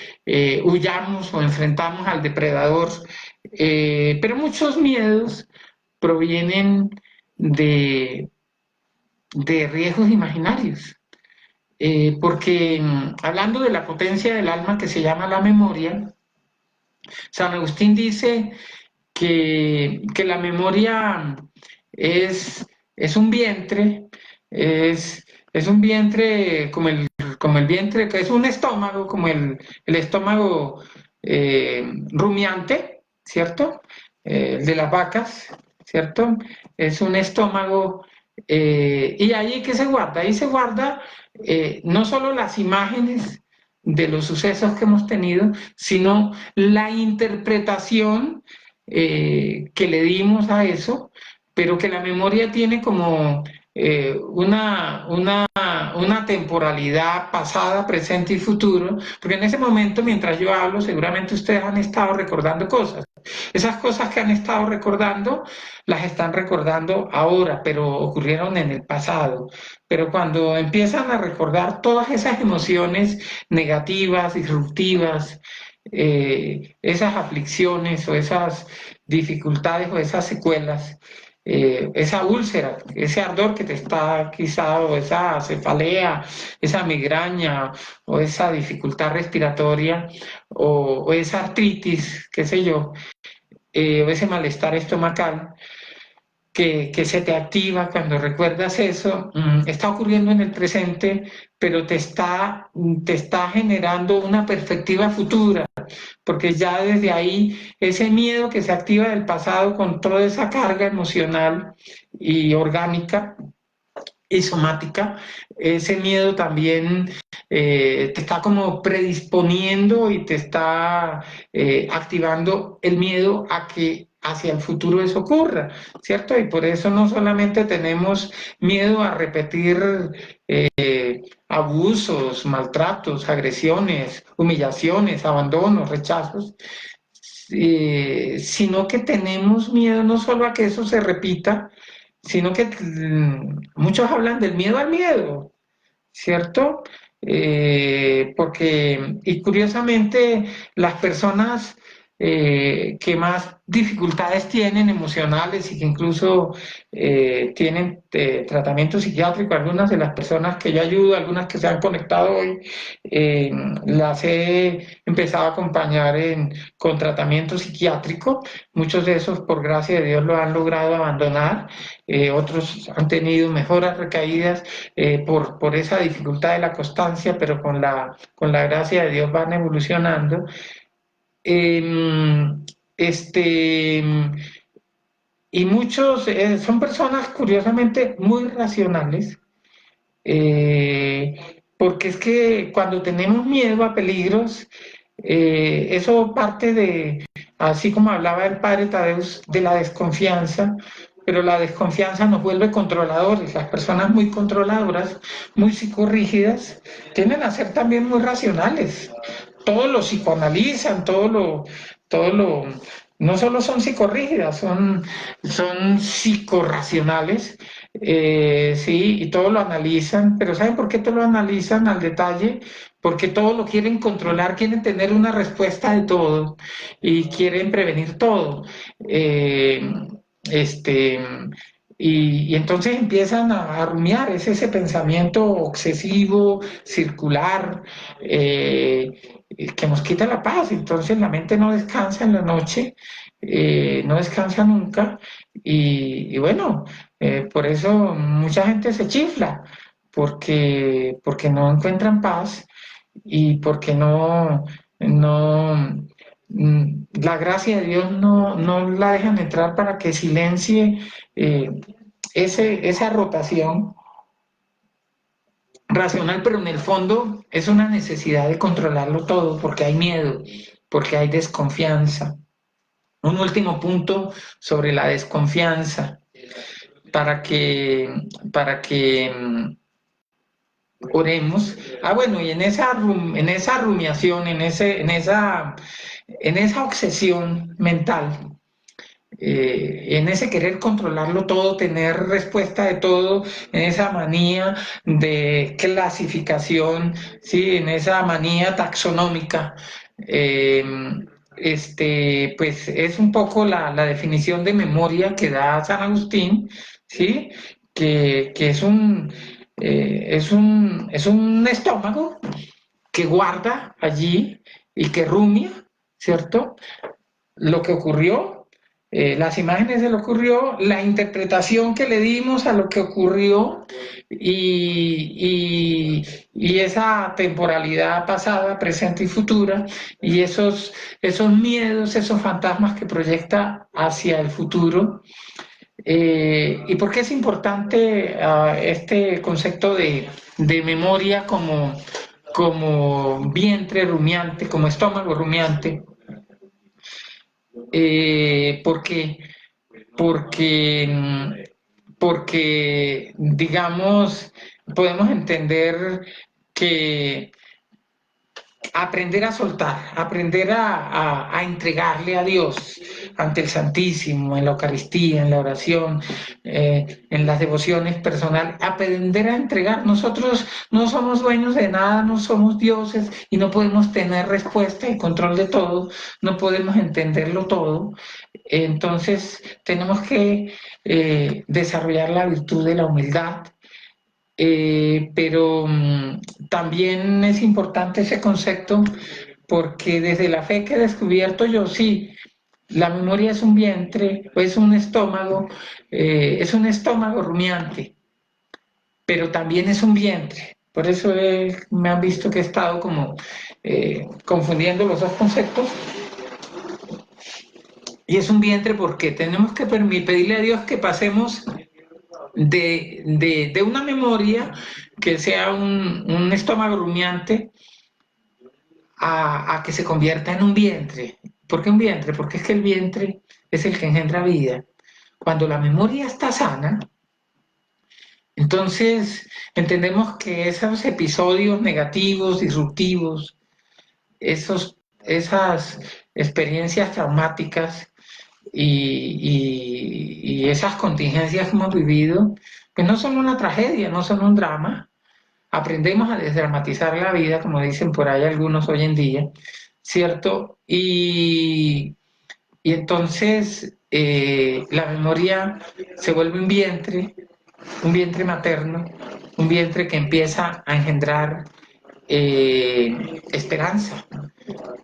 huyamos o enfrentamos al depredador. Pero muchos miedos provienen de, de riesgos imaginarios. Porque hablando de la potencia del alma que se llama la memoria, San Agustín dice que la memoria es un vientre, es un vientre como el vientre, que es un estómago, como el estómago rumiante, ¿cierto? El de las vacas, ¿cierto? Es un estómago, y allí que se guarda, ahí se guarda no solo las imágenes de los sucesos que hemos tenido, sino la interpretación que le dimos a eso, pero que la memoria tiene como una temporalidad pasada, presente y futuro, porque en ese momento, mientras yo hablo, seguramente ustedes han estado recordando cosas. Esas cosas que han estado recordando, las están recordando ahora, pero ocurrieron en el pasado. Pero cuando empiezan a recordar todas esas emociones negativas, disruptivas, esas aflicciones o esas dificultades o esas secuelas, esa úlcera, ese ardor que te está quizá, o esa cefalea, esa migraña, o esa dificultad respiratoria, o esa artritis, qué sé yo, o ese malestar estomacal, que se te activa cuando recuerdas eso, está ocurriendo en el presente, pero te está generando una perspectiva futura, porque ya desde ahí ese miedo que se activa del pasado con toda esa carga emocional y orgánica y somática, ese miedo también te está como predisponiendo y te está activando el miedo a que hacia el futuro eso ocurra, ¿cierto? Y por eso no solamente tenemos miedo a repetir abusos, maltratos, agresiones, humillaciones, abandonos, rechazos, sino que tenemos miedo no solo a que eso se repita, sino que muchos hablan del miedo al miedo, ¿cierto? Porque, y curiosamente, las personas que más dificultades tienen emocionales y que incluso tienen tratamiento psiquiátrico, algunas de las personas que yo ayudo, algunas que se han conectado hoy, las he empezado a acompañar con tratamiento psiquiátrico. Muchos de esos, por gracia de Dios, lo han logrado abandonar. Otros han tenido mejoras recaídas por esa dificultad de la constancia, pero con la gracia de Dios van evolucionando. Este, y muchos son personas curiosamente muy racionales, porque es que cuando tenemos miedo a peligros, eso parte de, así como hablaba el padre Tadeus, de la desconfianza, pero la desconfianza nos vuelve controladores. Las personas muy controladoras, muy psicorrígidas, tienden a ser también muy racionales. Todo lo psicoanalizan, no solo son psicorrígidas, son psicorracionales, sí, y todo lo analizan, pero ¿saben por qué todo lo analizan al detalle? Porque todo lo quieren controlar, quieren tener una respuesta de todo y quieren prevenir todo. Este, y entonces empiezan a rumiar, es ese pensamiento obsesivo, circular, que nos quita la paz. Entonces la mente no descansa en la noche, no descansa nunca, y bueno, Por eso mucha gente se chifla, porque no encuentran paz y porque la gracia de Dios no la dejan entrar para que silencie eh, esa rotación racional, pero en el fondo es una necesidad de controlarlo todo, porque hay miedo, porque hay desconfianza. Un último punto sobre la desconfianza, para que, para que oremos. Bueno, y en esa rumiación, en esa obsesión mental, en ese querer controlarlo todo, tener respuesta de todo, en esa manía de clasificación, ¿sí? En esa manía taxonómica, eh, pues es un poco la definición de memoria que da San Agustín, ¿sí? Que es un estómago que guarda allí y que rumia, ¿cierto? Lo que ocurrió, las imágenes de lo que ocurrió, la interpretación que le dimos a lo que ocurrió y esa temporalidad pasada, presente y futura, y esos miedos, esos fantasmas que proyecta hacia el futuro. ¿Y por qué es importante este concepto de memoria como vientre rumiante, como estómago rumiante? Porque, porque, digamos, podemos entender que aprender a soltar, aprender a entregarle a Dios ante el Santísimo, en la Eucaristía, en la oración, en las devociones personales, aprender a entregar. Nosotros no somos dueños de nada, no somos dioses y no podemos tener respuesta y control de todo, no podemos entenderlo todo. Entonces tenemos que desarrollar la virtud de la humildad, pero también es importante ese concepto porque desde la fe que he descubierto yo, sí, la memoria es un vientre, o es un estómago rumiante, pero también es un vientre. Por eso me han visto que he estado como confundiendo los dos conceptos. Y es un vientre porque tenemos que pedirle a Dios que pasemos de una memoria que sea un estómago rumiante a que se convierta en un vientre. ¿Por qué un vientre? Porque es que el vientre es el que engendra vida. Cuando la memoria está sana, entonces entendemos que esos episodios negativos, disruptivos, esas experiencias traumáticas y esas contingencias que hemos vivido, pues no son una tragedia, no son un drama. Aprendemos a desdramatizar la vida, como dicen por ahí algunos hoy en día, ¿cierto? Y entonces la memoria se vuelve un vientre materno, un vientre que empieza a engendrar esperanza,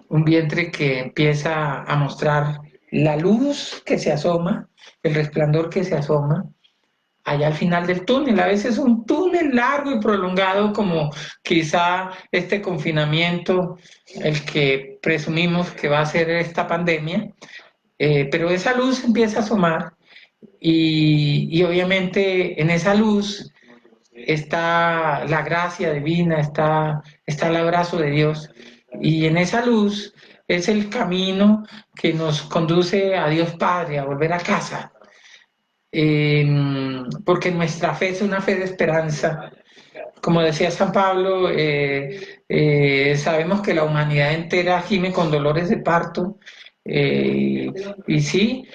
un vientre que empieza a mostrar la luz que se asoma, el resplandor que se asoma allá al final del túnel. A veces un túnel largo y prolongado como quizá este confinamiento, el que presumimos que va a ser esta pandemia, pero esa luz empieza a asomar y obviamente en esa luz está la gracia divina, está el abrazo de Dios y en esa luz es el camino que nos conduce a Dios Padre, a volver a casa, porque nuestra fe es una fe de esperanza. Como decía San Pablo, sabemos que la humanidad entera gime con dolores de parto, y sí,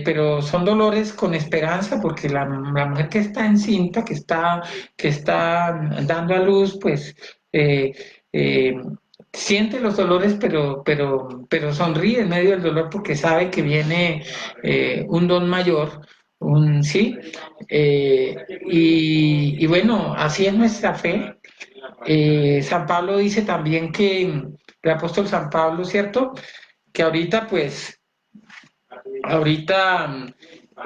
pero son dolores con esperanza, porque la mujer que está encinta, que está dando a luz, pues eh, eh, siente los dolores, pero sonríe en medio del dolor porque sabe que viene un don mayor, sí. Y bueno, así es nuestra fe. San Pablo dice también que, el apóstol San Pablo, ¿cierto? Que ahorita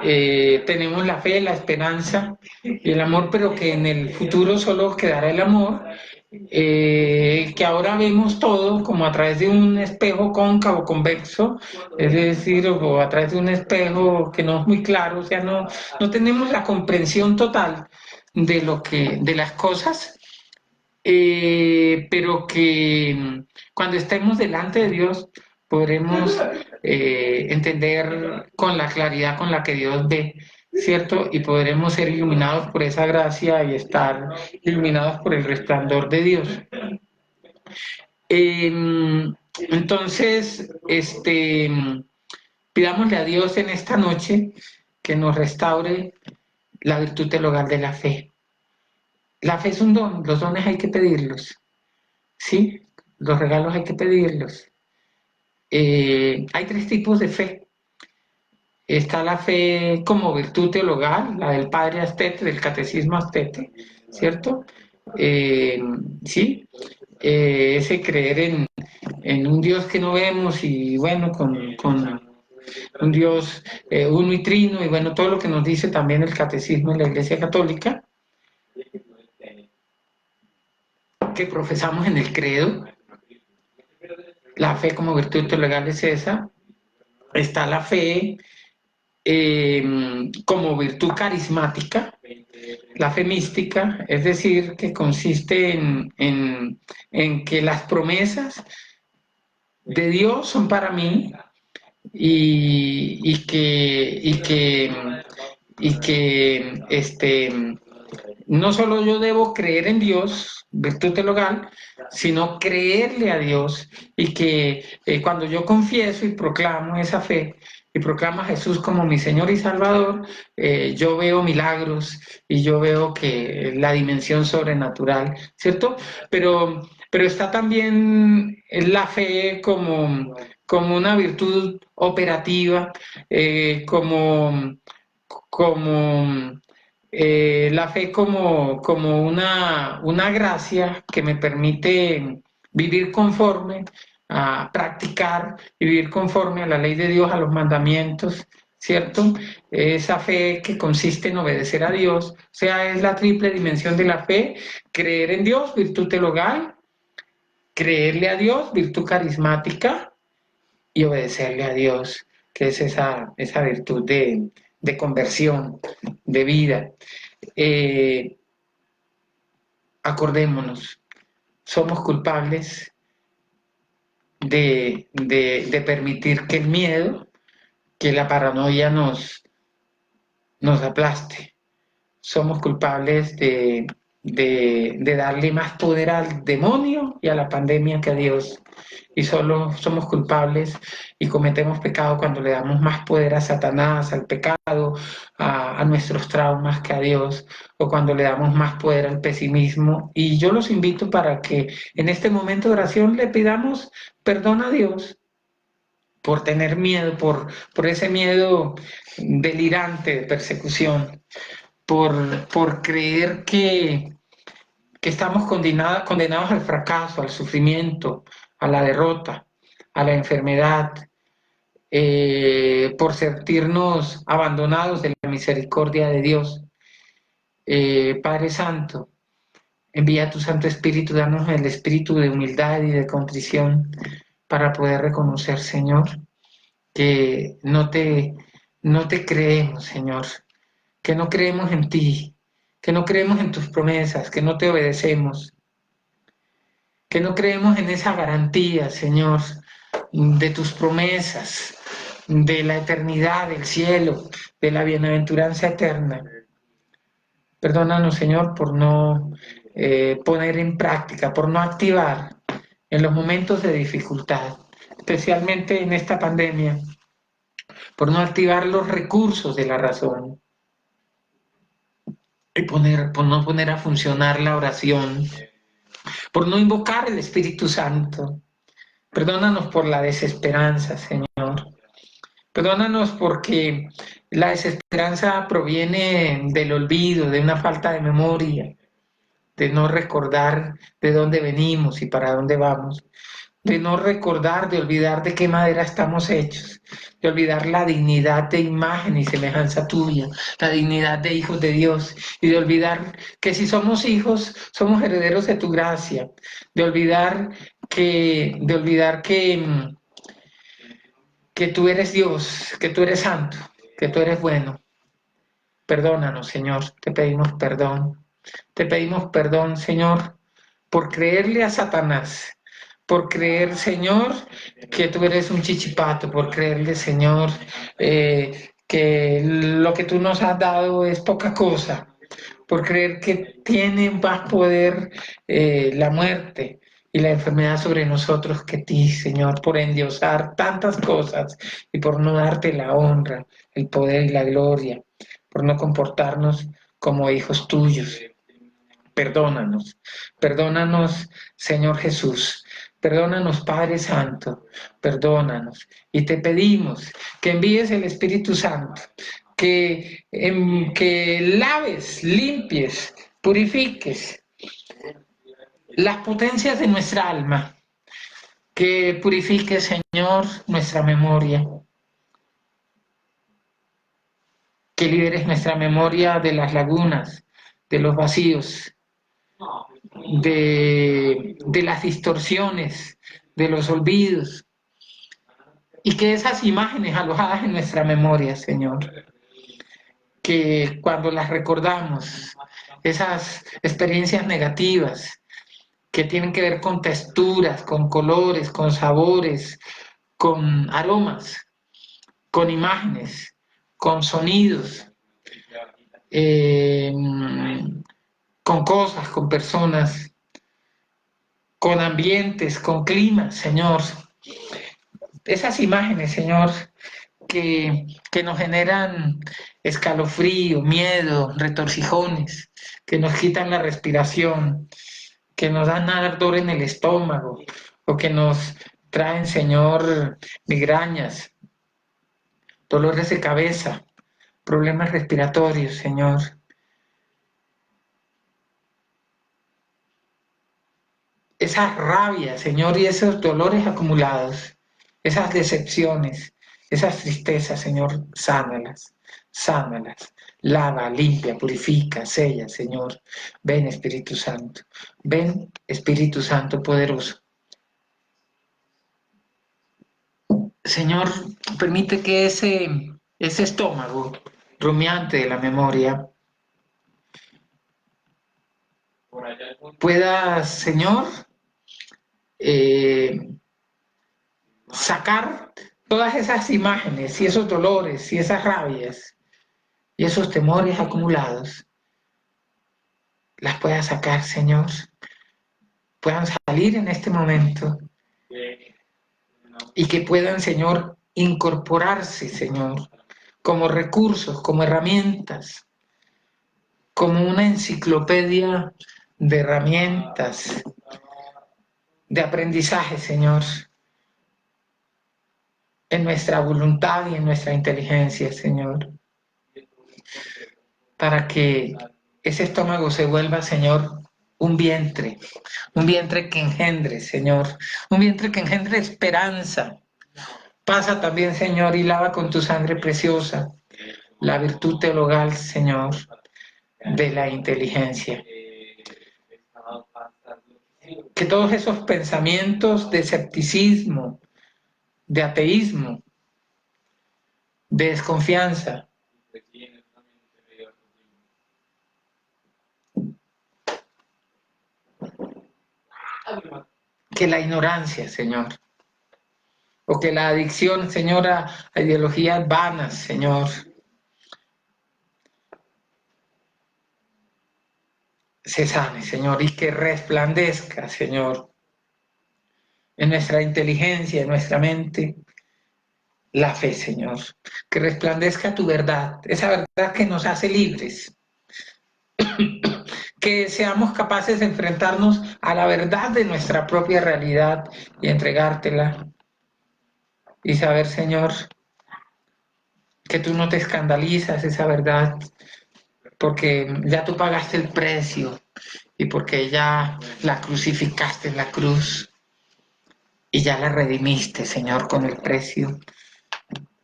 tenemos la fe, la esperanza y el amor, pero que en el futuro solo quedará el amor, que ahora vemos todo como a través de un espejo cóncavo, convexo, es decir, o a través de un espejo que no es muy claro, o sea, no tenemos la comprensión total de las cosas, pero que cuando estemos delante de Dios podremos entender con la claridad con la que Dios ve, ¿cierto? Y podremos ser iluminados por esa gracia y estar iluminados por el resplandor de Dios. Entonces, pidámosle a Dios en esta noche que nos restaure la virtud teologal de la fe. La fe es un don, los dones hay que pedirlos, ¿sí? Los regalos hay que pedirlos. Hay 3 tipos de fe. Está la fe como virtud teologal, la del padre Astete, del catecismo Astete, ¿cierto? Sí, ese creer en un Dios que no vemos y bueno, con un Dios uno y trino y bueno, todo lo que nos dice también el catecismo de la Iglesia Católica, que profesamos en el credo. La fe como virtud teologal es esa. Está la fe como virtud carismática, la fe mística, es decir, que consiste en que las promesas de Dios son para mí y que no solo yo debo creer en Dios, virtud teologal, sino creerle a Dios y que cuando yo confieso y proclamo esa fe y proclamo a Jesús como mi Señor y Salvador, yo veo milagros y yo veo que la dimensión sobrenatural, ¿cierto? Pero está también la fe como una virtud operativa, como la fe como una gracia que me permite vivir conforme a practicar y vivir conforme a la ley de Dios, a los mandamientos, ¿cierto? Esa fe que consiste en obedecer a Dios, o sea, es la triple dimensión de la fe: creer en Dios, virtud teologal; creerle a Dios, virtud carismática; y obedecerle a Dios, que es esa virtud de conversión, de vida. Acordémonos, somos culpables de permitir que el miedo, que la paranoia nos aplaste. Somos culpables de darle más poder al demonio y a la pandemia que a Dios. Y solo somos culpables y cometemos pecado cuando le damos más poder a Satanás, al pecado, a nuestros traumas que a Dios, o cuando le damos más poder al pesimismo. Y yo los invito para que en este momento de oración le pidamos perdón a Dios por tener miedo, por ese miedo delirante de persecución, por creer que estamos condenados al fracaso, al sufrimiento, a la derrota, a la enfermedad, por sentirnos abandonados de la misericordia de Dios. Padre Santo, envía tu Santo Espíritu, danos el espíritu de humildad y de contrición para poder reconocer, Señor, que no te creemos, Señor, que no creemos en ti, que no creemos en tus promesas, que no te obedecemos, que no creemos en esa garantía, Señor, de tus promesas, de la eternidad, del cielo, de la bienaventuranza eterna. Perdónanos, Señor, por no poner en práctica, por no activar en los momentos de dificultad, especialmente en esta pandemia, por no activar los recursos de la razón y por no poner a funcionar la oración, por no invocar el Espíritu Santo. Perdónanos por la desesperanza, Señor. Perdónanos porque la desesperanza proviene del olvido, de una falta de memoria, de no recordar de dónde venimos y para dónde vamos. de no recordar, de olvidar de qué madera estamos hechos, de olvidar la dignidad de imagen y semejanza tuya, la dignidad de hijos de Dios, y de olvidar que si somos hijos, somos herederos de tu gracia, de olvidar que tú eres Dios, que tú eres santo, que tú eres bueno. Perdónanos, Señor, te pedimos perdón. Te pedimos perdón, Señor, por creerle a Satanás, por creer, Señor, que tú eres un chichipato, por creerle, Señor, que lo que tú nos has dado es poca cosa, por creer que tiene más poder la muerte y la enfermedad sobre nosotros que ti, Señor, por endiosar tantas cosas y por no darte la honra, el poder y la gloria, por no comportarnos como hijos tuyos. Perdónanos, perdónanos, Señor Jesús, perdónanos, Padre Santo, perdónanos. Y te pedimos que envíes el Espíritu Santo, que laves, limpies, purifiques las potencias de nuestra alma, que purifiques, Señor, nuestra memoria, que liberes nuestra memoria de las lagunas, de los vacíos, de las distorsiones, de los olvidos, y que esas imágenes alojadas en nuestra memoria, Señor, que cuando las recordamos, esas experiencias negativas que tienen que ver con texturas, con colores, con sabores, con aromas, con imágenes, con sonidos, eh, con cosas, con personas, con ambientes, con climas, Señor. Esas imágenes, Señor, que nos generan escalofrío, miedo, retorcijones, que nos quitan la respiración, que nos dan ardor en el estómago, o que nos traen, Señor, migrañas, dolores de cabeza, problemas respiratorios, Señor. Esas rabias, Señor, y esos dolores acumulados, esas decepciones, esas tristezas, Señor, sánalas, sánalas. Lava, limpia, purifica, sella, Señor. Ven, Espíritu Santo. Ven, Espíritu Santo poderoso. Señor, permite que ese estómago rumiante de la memoria pueda, Señor, sacar todas esas imágenes y esos dolores y esas rabias y esos temores acumulados, las pueda sacar, Señor, puedan salir en este momento y que puedan, Señor, incorporarse, Señor, como recursos, como herramientas, como una enciclopedia de herramientas, de aprendizaje, Señor, en nuestra voluntad y en nuestra inteligencia, Señor, para que ese estómago se vuelva, Señor, un vientre que engendre, Señor, un vientre que engendre esperanza. Pasa también, Señor, y lava con tu sangre preciosa la virtud teologal, Señor, de la inteligencia. Que todos esos pensamientos de escepticismo, de ateísmo, de desconfianza, que la ignorancia, Señor, o que la adicción, Señor, a ideologías vanas, Señor, se sane, Señor, y que resplandezca, Señor, en nuestra inteligencia, en nuestra mente, la fe, Señor, que resplandezca tu verdad, esa verdad que nos hace libres, que seamos capaces de enfrentarnos a la verdad de nuestra propia realidad y entregártela y saber, Señor, que tú no te escandalizas esa verdad porque ya tú pagaste el precio y porque ya la crucificaste en la cruz. y ya la redimiste, Señor, con el precio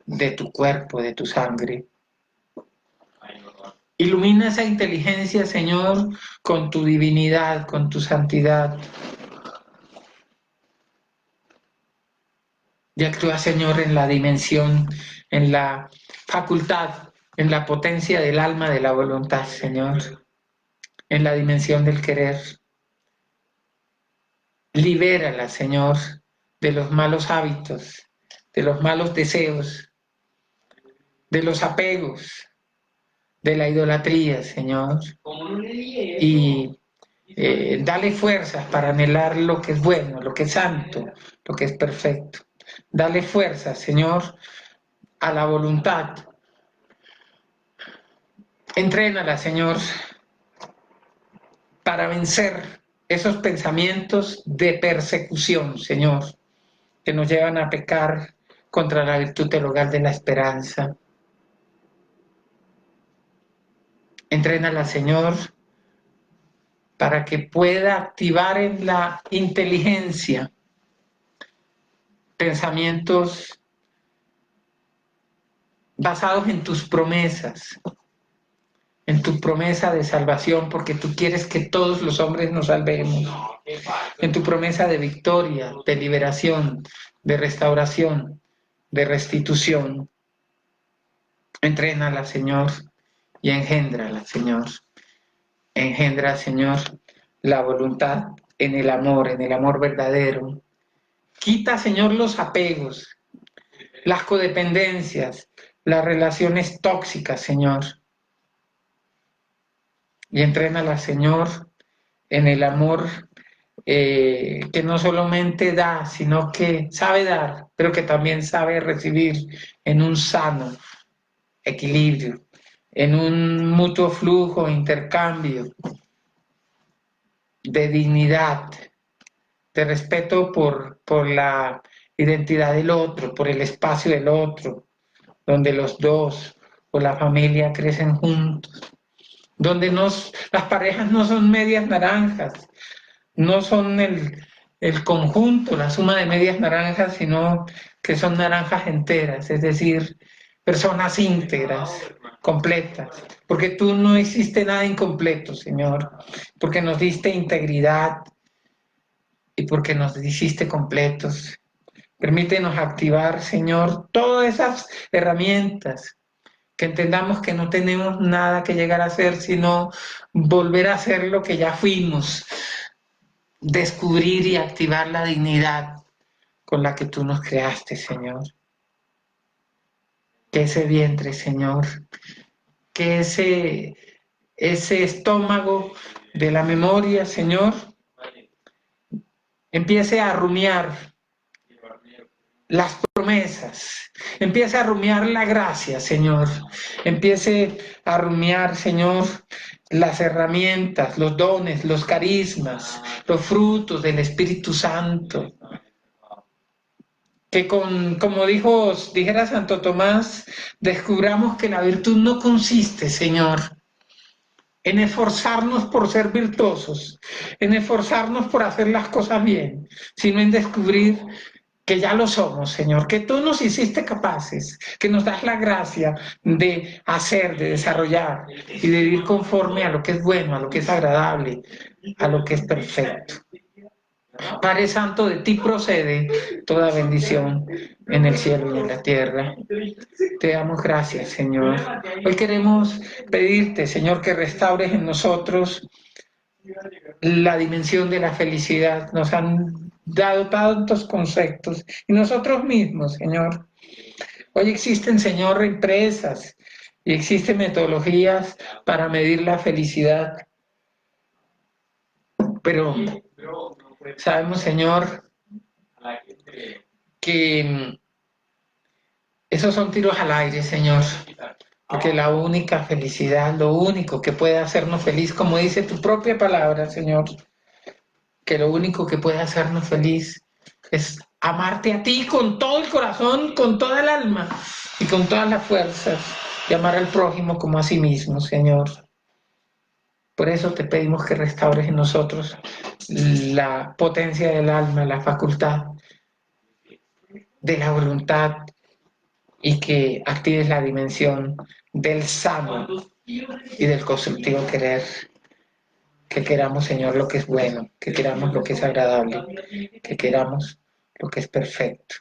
de tu cuerpo, de tu sangre. Ilumina esa inteligencia, Señor, con tu divinidad, con tu santidad. Y actúa, Señor, en la dimensión, en la facultad, en la potencia del alma, de la voluntad, Señor, en la dimensión del querer. Libérala, Señor, de los malos hábitos, de los malos deseos, de los apegos, de la idolatría, Señor. Y dale fuerzas para anhelar lo que es bueno, lo que es santo, lo que es perfecto. Dale fuerzas, Señor, a la voluntad. Entrénala, Señor, para vencer esos pensamientos de persecución, Señor, que nos llevan a pecar contra la virtud del hogar de la esperanza. Entrénala, Señor, para que pueda activar en la inteligencia pensamientos basados en tus promesas, en tu promesa de salvación, porque tú quieres que todos los hombres nos salvemos, en tu promesa de victoria, de liberación, de restauración, de restitución. Entrénala, Señor, y engéndrala, Señor. Engendra, Señor, la voluntad en el amor verdadero. Quita, Señor, los apegos, las codependencias, las relaciones tóxicas, Señor. Y entrénala, Señor, en el amor que no solamente da, sino que sabe dar, pero que también sabe recibir en un sano equilibrio, en un mutuo flujo, intercambio de dignidad, de respeto por la identidad del otro, por el espacio del otro, donde los dos o la familia crecen juntos, donde las parejas no son medias naranjas, no son el conjunto, la suma de medias naranjas, sino que son naranjas enteras, es decir, personas íntegras, completas, porque tú no hiciste nada incompleto, Señor, porque nos diste integridad y porque nos hiciste completos. Permítenos activar, Señor, todas esas herramientas, que entendamos que no tenemos nada que llegar a ser, sino volver a ser lo que ya fuimos, descubrir y activar la dignidad con la que tú nos creaste, Señor. Que ese vientre, Señor, que ese estómago de la memoria, Señor, empiece a rumiar las promesas, empiece a rumiar la gracia, Señor, empiece a rumiar, Señor, las herramientas, los dones, los carismas, los frutos del Espíritu Santo. Que como dijera Santo Tomás, descubramos que la virtud no consiste, Señor, en esforzarnos por ser virtuosos, en esforzarnos por hacer las cosas bien, sino en descubrir que ya lo somos, Señor, que tú nos hiciste capaces, que nos das la gracia de hacer, de desarrollar y de vivir conforme a lo que es bueno, a lo que es agradable, a lo que es perfecto. Padre Santo, de ti procede toda bendición en el cielo y en la tierra. Te damos gracias, Señor. Hoy queremos pedirte, Señor, que restaures en nosotros la dimensión de la felicidad. Nos han dado tantos conceptos y nosotros mismos, Señor. Hoy existen, Señor, empresas y existen metodologías para medir la felicidad. Pero sabemos, Señor, que esos son tiros al aire, Señor, porque la única felicidad, lo único que puede hacernos feliz, como dice tu propia palabra, Señor, que lo único que puede hacernos feliz es amarte a ti con todo el corazón, con toda el alma y con todas las fuerzas, y amar al prójimo como a sí mismo, Señor. Por eso te pedimos que restaures en nosotros la potencia del alma, la facultad de la voluntad y que actives la dimensión del sano y del constructivo querer. Que queramos, Señor, lo que es bueno, que queramos lo que es agradable, que queramos lo que es perfecto.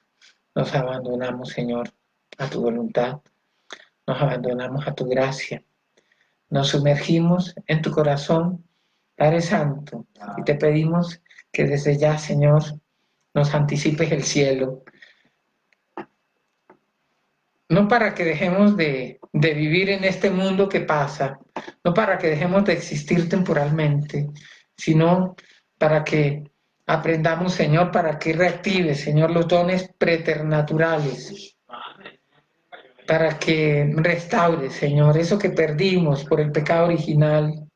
Nos abandonamos, Señor, a tu voluntad, nos abandonamos a tu gracia, nos sumergimos en tu corazón, Padre Santo, y te pedimos que desde ya, Señor, nos anticipes el cielo, no para que dejemos de vivir en este mundo que pasa, no para que dejemos de existir temporalmente, sino para que aprendamos, Señor, para que reactives, Señor, los dones preternaturales, para que restaures, Señor, eso que perdimos por el pecado original,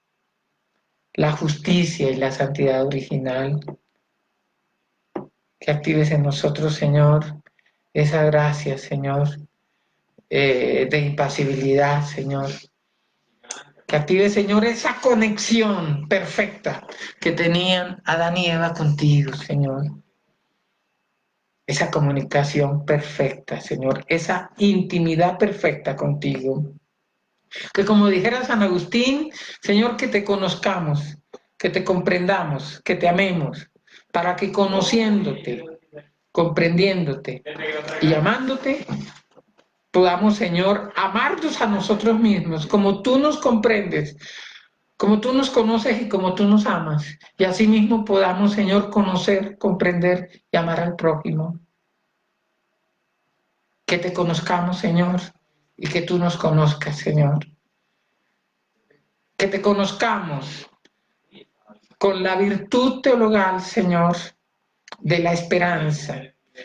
la justicia y la santidad original, que actives en nosotros, Señor, esa gracia, Señor, de impasibilidad, Señor. Que active, Señor, esa conexión perfecta que tenían Adán y Eva contigo, Señor. Esa comunicación perfecta, Señor. Esa intimidad perfecta contigo. Que como dijera San Agustín, Señor, que te conozcamos, que te comprendamos, que te amemos, para que conociéndote, comprendiéndote y amándote, podamos, Señor, amarnos a nosotros mismos, como tú nos comprendes, como tú nos conoces y como tú nos amas. Y asimismo podamos, Señor, conocer, comprender y amar al prójimo. Que te conozcamos, Señor, y que tú nos conozcas, Señor. Que te conozcamos con la virtud teologal, Señor, de la esperanza.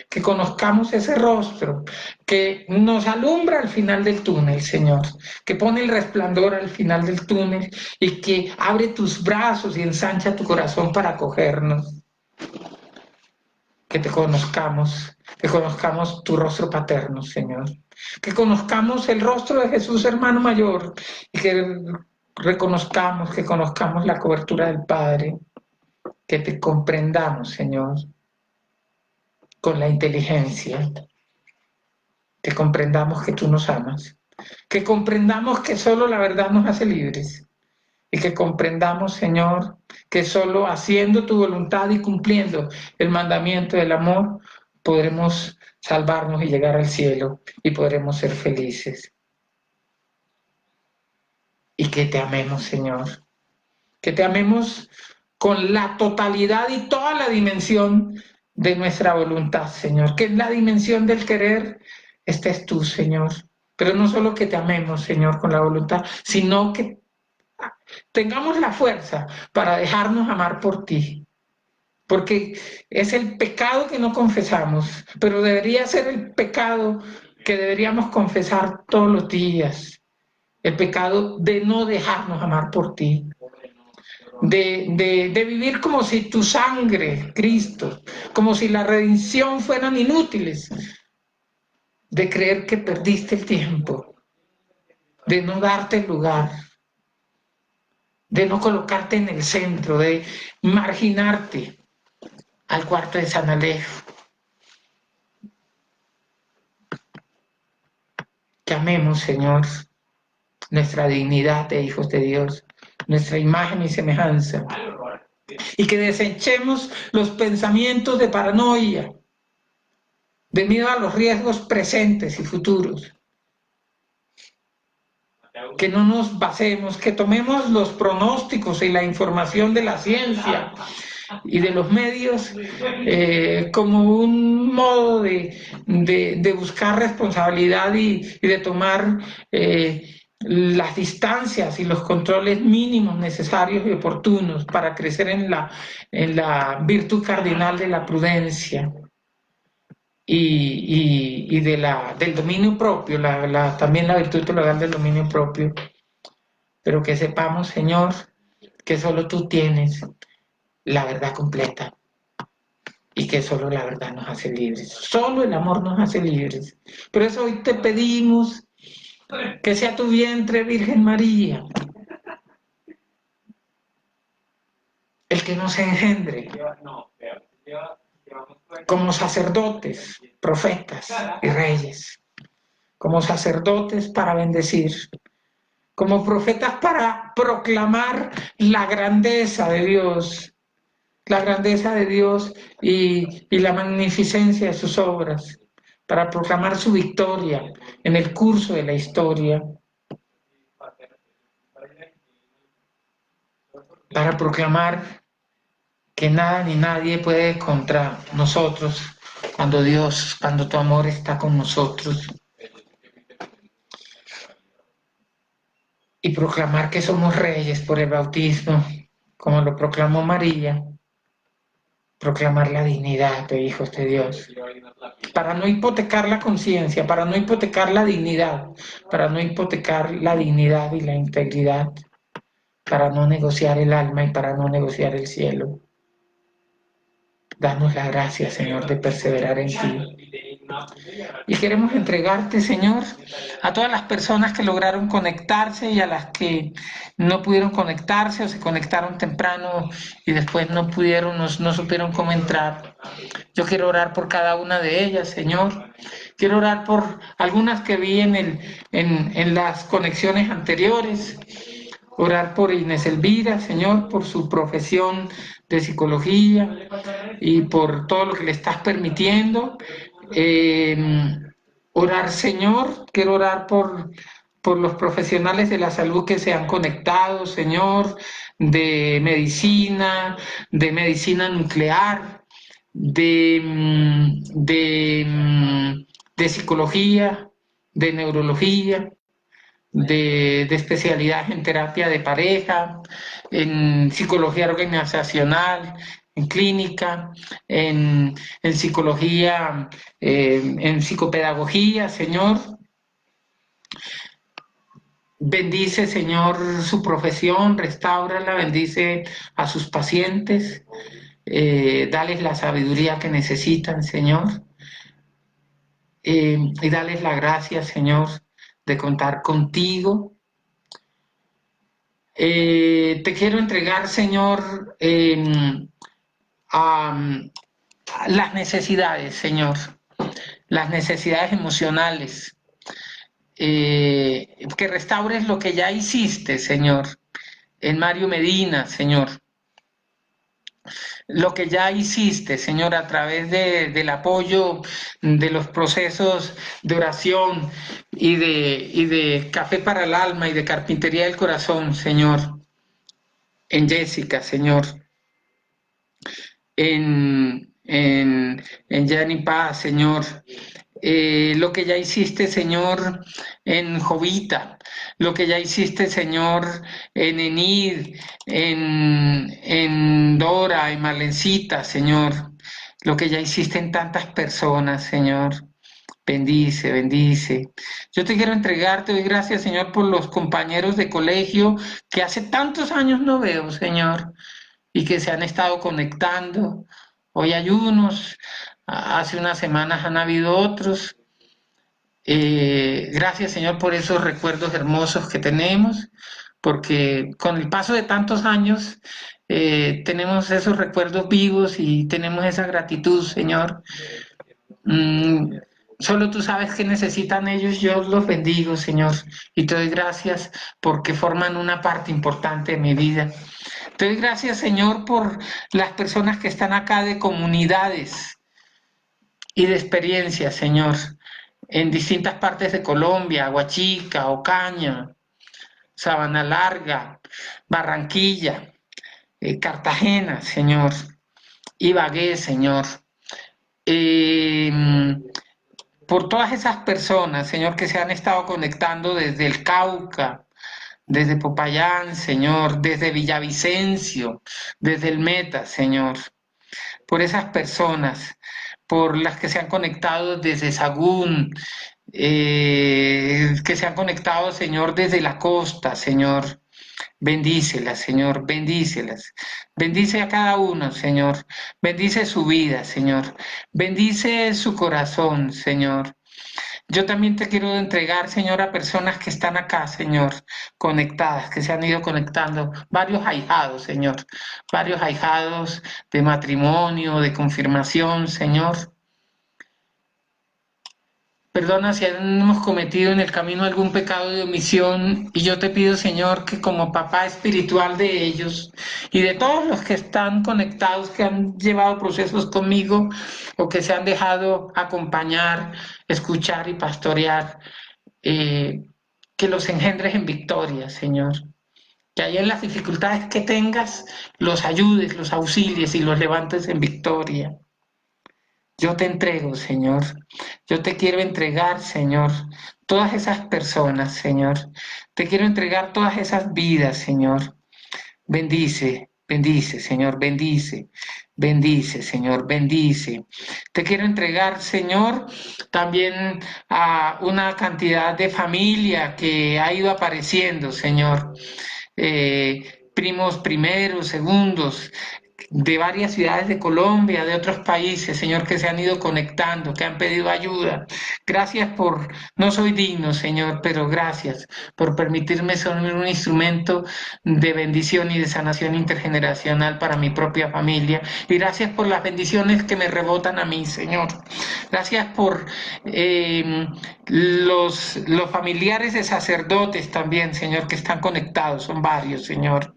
Que conozcamos ese rostro que nos alumbra al final del túnel, Señor, que pone el resplandor al final del túnel y que abre tus brazos y ensancha tu corazón para acogernos. Que te conozcamos, que conozcamos tu rostro paterno, Señor, que conozcamos el rostro de Jesús, hermano mayor, y que reconozcamos, que conozcamos la cobertura del Padre, que te comprendamos, Señor, con la inteligencia, que comprendamos que tú nos amas, que comprendamos que solo la verdad nos hace libres y que comprendamos, Señor, que solo haciendo tu voluntad y cumpliendo el mandamiento del amor podremos salvarnos y llegar al cielo y podremos ser felices. Y que te amemos, Señor, que te amemos con la totalidad y toda la dimensión de nuestra voluntad, Señor, que en la dimensión del querer estés tú, Señor. Pero no solo que te amemos, Señor, con la voluntad, sino que tengamos la fuerza para dejarnos amar por ti. Porque es el pecado que no confesamos, pero debería ser el pecado que deberíamos confesar todos los días. El pecado de no dejarnos amar por ti. De vivir como si tu sangre, Cristo, como si la redención fueran inútiles, de creer que perdiste el tiempo, de no darte el lugar, de no colocarte en el centro, de marginarte al cuarto de San Alejo. Que amemos, Señor, nuestra dignidad de hijos de Dios, nuestra imagen y semejanza, y que desechemos los pensamientos de paranoia, de miedo a los riesgos presentes y futuros. Que no nos basemos, que tomemos los pronósticos y la información de la ciencia y de los medios como un modo de buscar responsabilidad y de tomar las distancias y los controles mínimos necesarios y oportunos para crecer en la virtud cardinal de la prudencia y del dominio propio, también la virtud teologal del dominio propio, pero que sepamos, Señor, que solo tú tienes la verdad completa y que solo la verdad nos hace libres, solo el amor nos hace libres. Por eso hoy te pedimos que sea tu vientre, Virgen María, el que nos engendre, como sacerdotes, profetas y reyes, como sacerdotes para bendecir, como profetas para proclamar la grandeza de Dios, y la magnificencia de sus obras, para proclamar su victoria en el curso de la historia, para proclamar que nada ni nadie puede contra nosotros cuando tu amor está con nosotros, y proclamar que somos reyes por el bautismo, como lo proclamó María, proclamar la dignidad de hijos de Dios, para no hipotecar la conciencia, para no hipotecar la dignidad, para no hipotecar la dignidad y la integridad, para no negociar el alma y para no negociar el cielo. Danos la gracia, Señor, de perseverar en ti. Y queremos entregarte, Señor, a todas las personas que lograron conectarse y a las que no pudieron conectarse o se conectaron temprano y después no supieron cómo entrar. Yo quiero orar por cada una de ellas, Señor. Quiero orar por algunas que vi en las conexiones anteriores. Orar por Inés Elvira, Señor, por su profesión de psicología y por todo lo que le estás permitiendo. Orar, Señor, quiero orar por los profesionales de la salud que se han conectado, Señor, de medicina nuclear, de psicología, de neurología, de especialidades en terapia de pareja, en psicología organizacional, en clínica, en psicología, en psicopedagogía, Señor. Bendice, Señor, su profesión, restáurala, bendice a sus pacientes, dales la sabiduría que necesitan, Señor, y dales la gracia, Señor, de contar contigo. Te quiero entregar, Señor, a las necesidades, Señor, las necesidades emocionales, que restaures lo que ya hiciste, Señor, en Mario Medina, Señor, lo que ya hiciste, Señor, a través del apoyo de los procesos de oración y de Café para el Alma y de Carpintería del Corazón, Señor, en Jessica, Señor, en Yanni Paz, Señor, lo que ya hiciste, Señor, en Jovita, lo que ya hiciste, Señor, en Enid, en Dora, en Malencita, Señor, lo que ya hiciste en tantas personas, Señor. Bendice, bendice. Yo te quiero entregar, te doy gracias, Señor, por los compañeros de colegio que hace tantos años no veo, Señor, y que se han estado conectando. Hoy hay unos, hace unas semanas han habido otros. Gracias, Señor, por esos recuerdos hermosos que tenemos, porque con el paso de tantos años tenemos esos recuerdos vivos y tenemos esa gratitud, Señor. Solo tú sabes qué necesitan ellos, yo los bendigo, Señor, y te doy gracias porque forman una parte importante de mi vida. Te doy gracias, Señor, por las personas que están acá de comunidades y de experiencias, Señor, en distintas partes de Colombia, Huachica, Ocaña, Sabana Larga, Barranquilla, Cartagena, Señor, Ibagué, Señor. Por todas esas personas, Señor, que se han estado conectando desde el Cauca, desde Popayán, Señor, desde Villavicencio, desde el Meta, Señor, por esas personas, por las que se han conectado desde Sagún, que se han conectado, Señor, desde la costa, Señor. Bendícelas, Señor, bendícelas. Bendice a cada uno, Señor. Bendice su vida, Señor. Bendice su corazón, Señor. Yo también te quiero entregar, Señor, a personas que están acá, Señor, conectadas, que se han ido conectando, varios ahijados, Señor, varios ahijados de matrimonio, de confirmación, Señor. Perdona si hemos cometido en el camino algún pecado de omisión y yo te pido, Señor, que como papá espiritual de ellos y de todos los que están conectados, que han llevado procesos conmigo o que se han dejado acompañar, escuchar y pastorear, que los engendres en victoria, Señor. Que ahí en las dificultades que tengas, los ayudes, los auxilies y los levantes en victoria. Yo te entrego, Señor. Yo te quiero entregar, Señor, todas esas personas, Señor. Te quiero entregar todas esas vidas, Señor. Bendice, bendice, Señor, bendice. Bendice, Señor, bendice. Te quiero entregar, Señor, también a una cantidad de familia que ha ido apareciendo, Señor. Primos primeros, segundos, de varias ciudades de Colombia, de otros países, Señor, que se han ido conectando, que han pedido ayuda. Gracias por, no soy digno, Señor, pero gracias por permitirme ser un instrumento de bendición y de sanación intergeneracional para mi propia familia. Y gracias por las bendiciones que me rebotan a mí, Señor. Gracias por los familiares de sacerdotes también, Señor, que están conectados, son varios, Señor.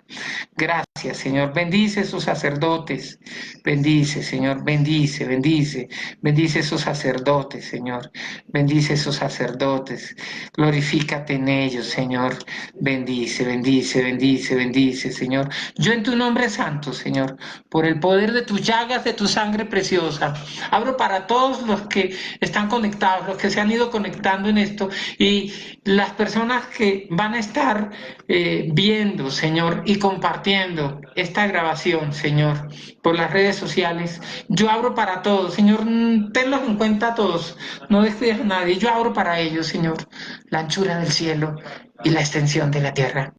Gracias, Señor. Bendice sus sacerdotes. Bendice, Señor. Bendice, bendice. Bendice sus sacerdotes, Señor. Bendice sus sacerdotes. Glorifícate en ellos, Señor. Bendice, bendice, bendice, bendice, Señor. Yo en tu nombre santo, Señor, por el poder de tus llagas, de tu sangre preciosa, abro para todos los que están conectados, los que se han ido conectando en esto y las personas que van a estar viendo, Señor, y compartiendo esta grabación, Señor, por las redes sociales. Yo abro para todos, Señor, tenlos en cuenta a todos, no descuides a nadie. Yo abro para ellos, Señor, la anchura del cielo y la extensión de la tierra.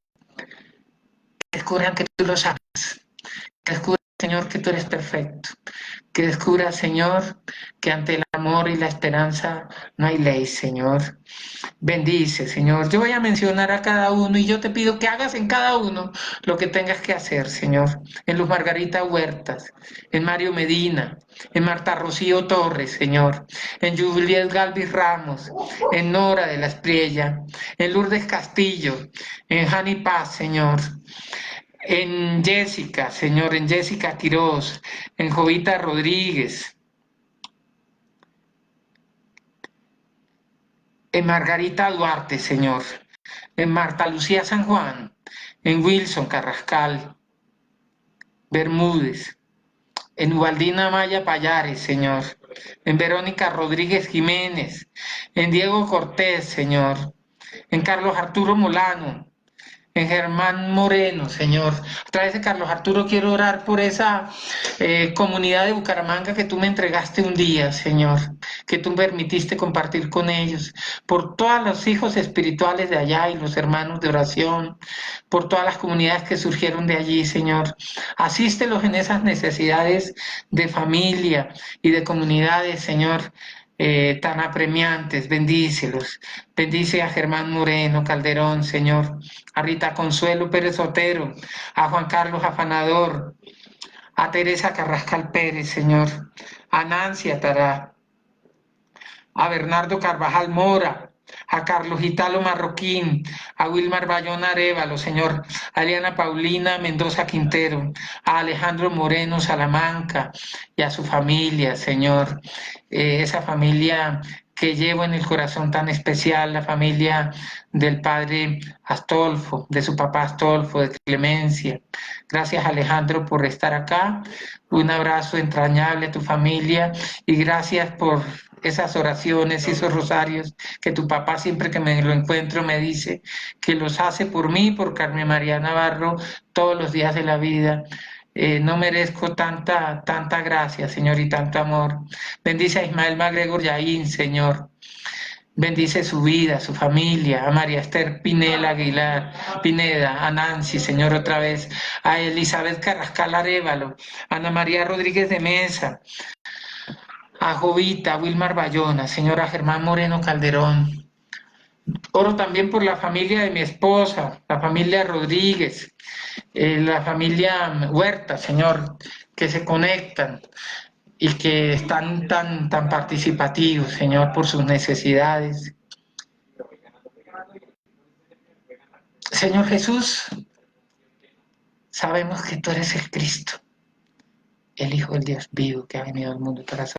Que descubran que tú los amas, que descubran, Señor, que tú eres perfecto, que descubra, Señor, que ante el amor y la esperanza no hay ley, Señor. Bendice, Señor. Yo voy a mencionar a cada uno y yo te pido que hagas en cada uno lo que tengas que hacer, Señor. En Luz Margarita Huertas, en Mario Medina, en Marta Rocío Torres, Señor, en Juliet Galvis Ramos, en Nora de la Espriella, en Lourdes Castillo, en Jani Paz, Señor. En Jessica, Señor, en Jessica Quiroz, en Jovita Rodríguez, en Margarita Duarte, Señor, en Marta Lucía San Juan, en Wilson Carrascal, Bermúdez, en Ubaldina Maya Payares, Señor, en Verónica Rodríguez Jiménez, en Diego Cortés, Señor, en Carlos Arturo Molano, en Germán Moreno, Señor. A través de Carlos Arturo quiero orar por esa comunidad de Bucaramanga que tú me entregaste un día, Señor, que tú permitiste compartir con ellos, por todos los hijos espirituales de allá y los hermanos de oración, por todas las comunidades que surgieron de allí, Señor. Asístelos en esas necesidades de familia y de comunidades, Señor. Tan apremiantes, bendícelos. Bendice a Germán Moreno Calderón, Señor, a Rita Consuelo Pérez Otero, a Juan Carlos Afanador, a Teresa Carrascal Pérez, Señor, a Nancy Atará, a Bernardo Carvajal Mora, a Carlos Italo Marroquín, a Wilmar Bayón Arévalo, Señor, a Eliana Paulina Mendoza Quintero, a Alejandro Moreno Salamanca y a su familia, Señor, esa familia que llevo en el corazón tan especial, la familia del padre Astolfo, de su papá Astolfo, de Clemencia. Gracias, Alejandro, por estar acá. Un abrazo entrañable a tu familia y gracias por esas oraciones y esos rosarios que tu papá siempre que me lo encuentro me dice que los hace por mí, por Carmen María Navarro, todos los días de la vida. No merezco tanta gracia, Señor, y tanto amor. Bendice a Ismael MacGregor Yaín, Señor. Bendice su vida, su familia, a María Esther Pineda, a Nancy, Señor, otra vez, a Elizabeth Carrascal Arévalo, a Ana María Rodríguez de Mesa, a Jovita, a Wilmar Bayona, Señor, a Germán Moreno Calderón. Oro también por la familia de mi esposa, la familia Rodríguez, la familia Huerta, Señor, que se conectan y que están tan participativos, Señor, por sus necesidades. Señor Jesús, sabemos que tú eres el Cristo, el Hijo del Dios vivo que ha venido al mundo para salvar.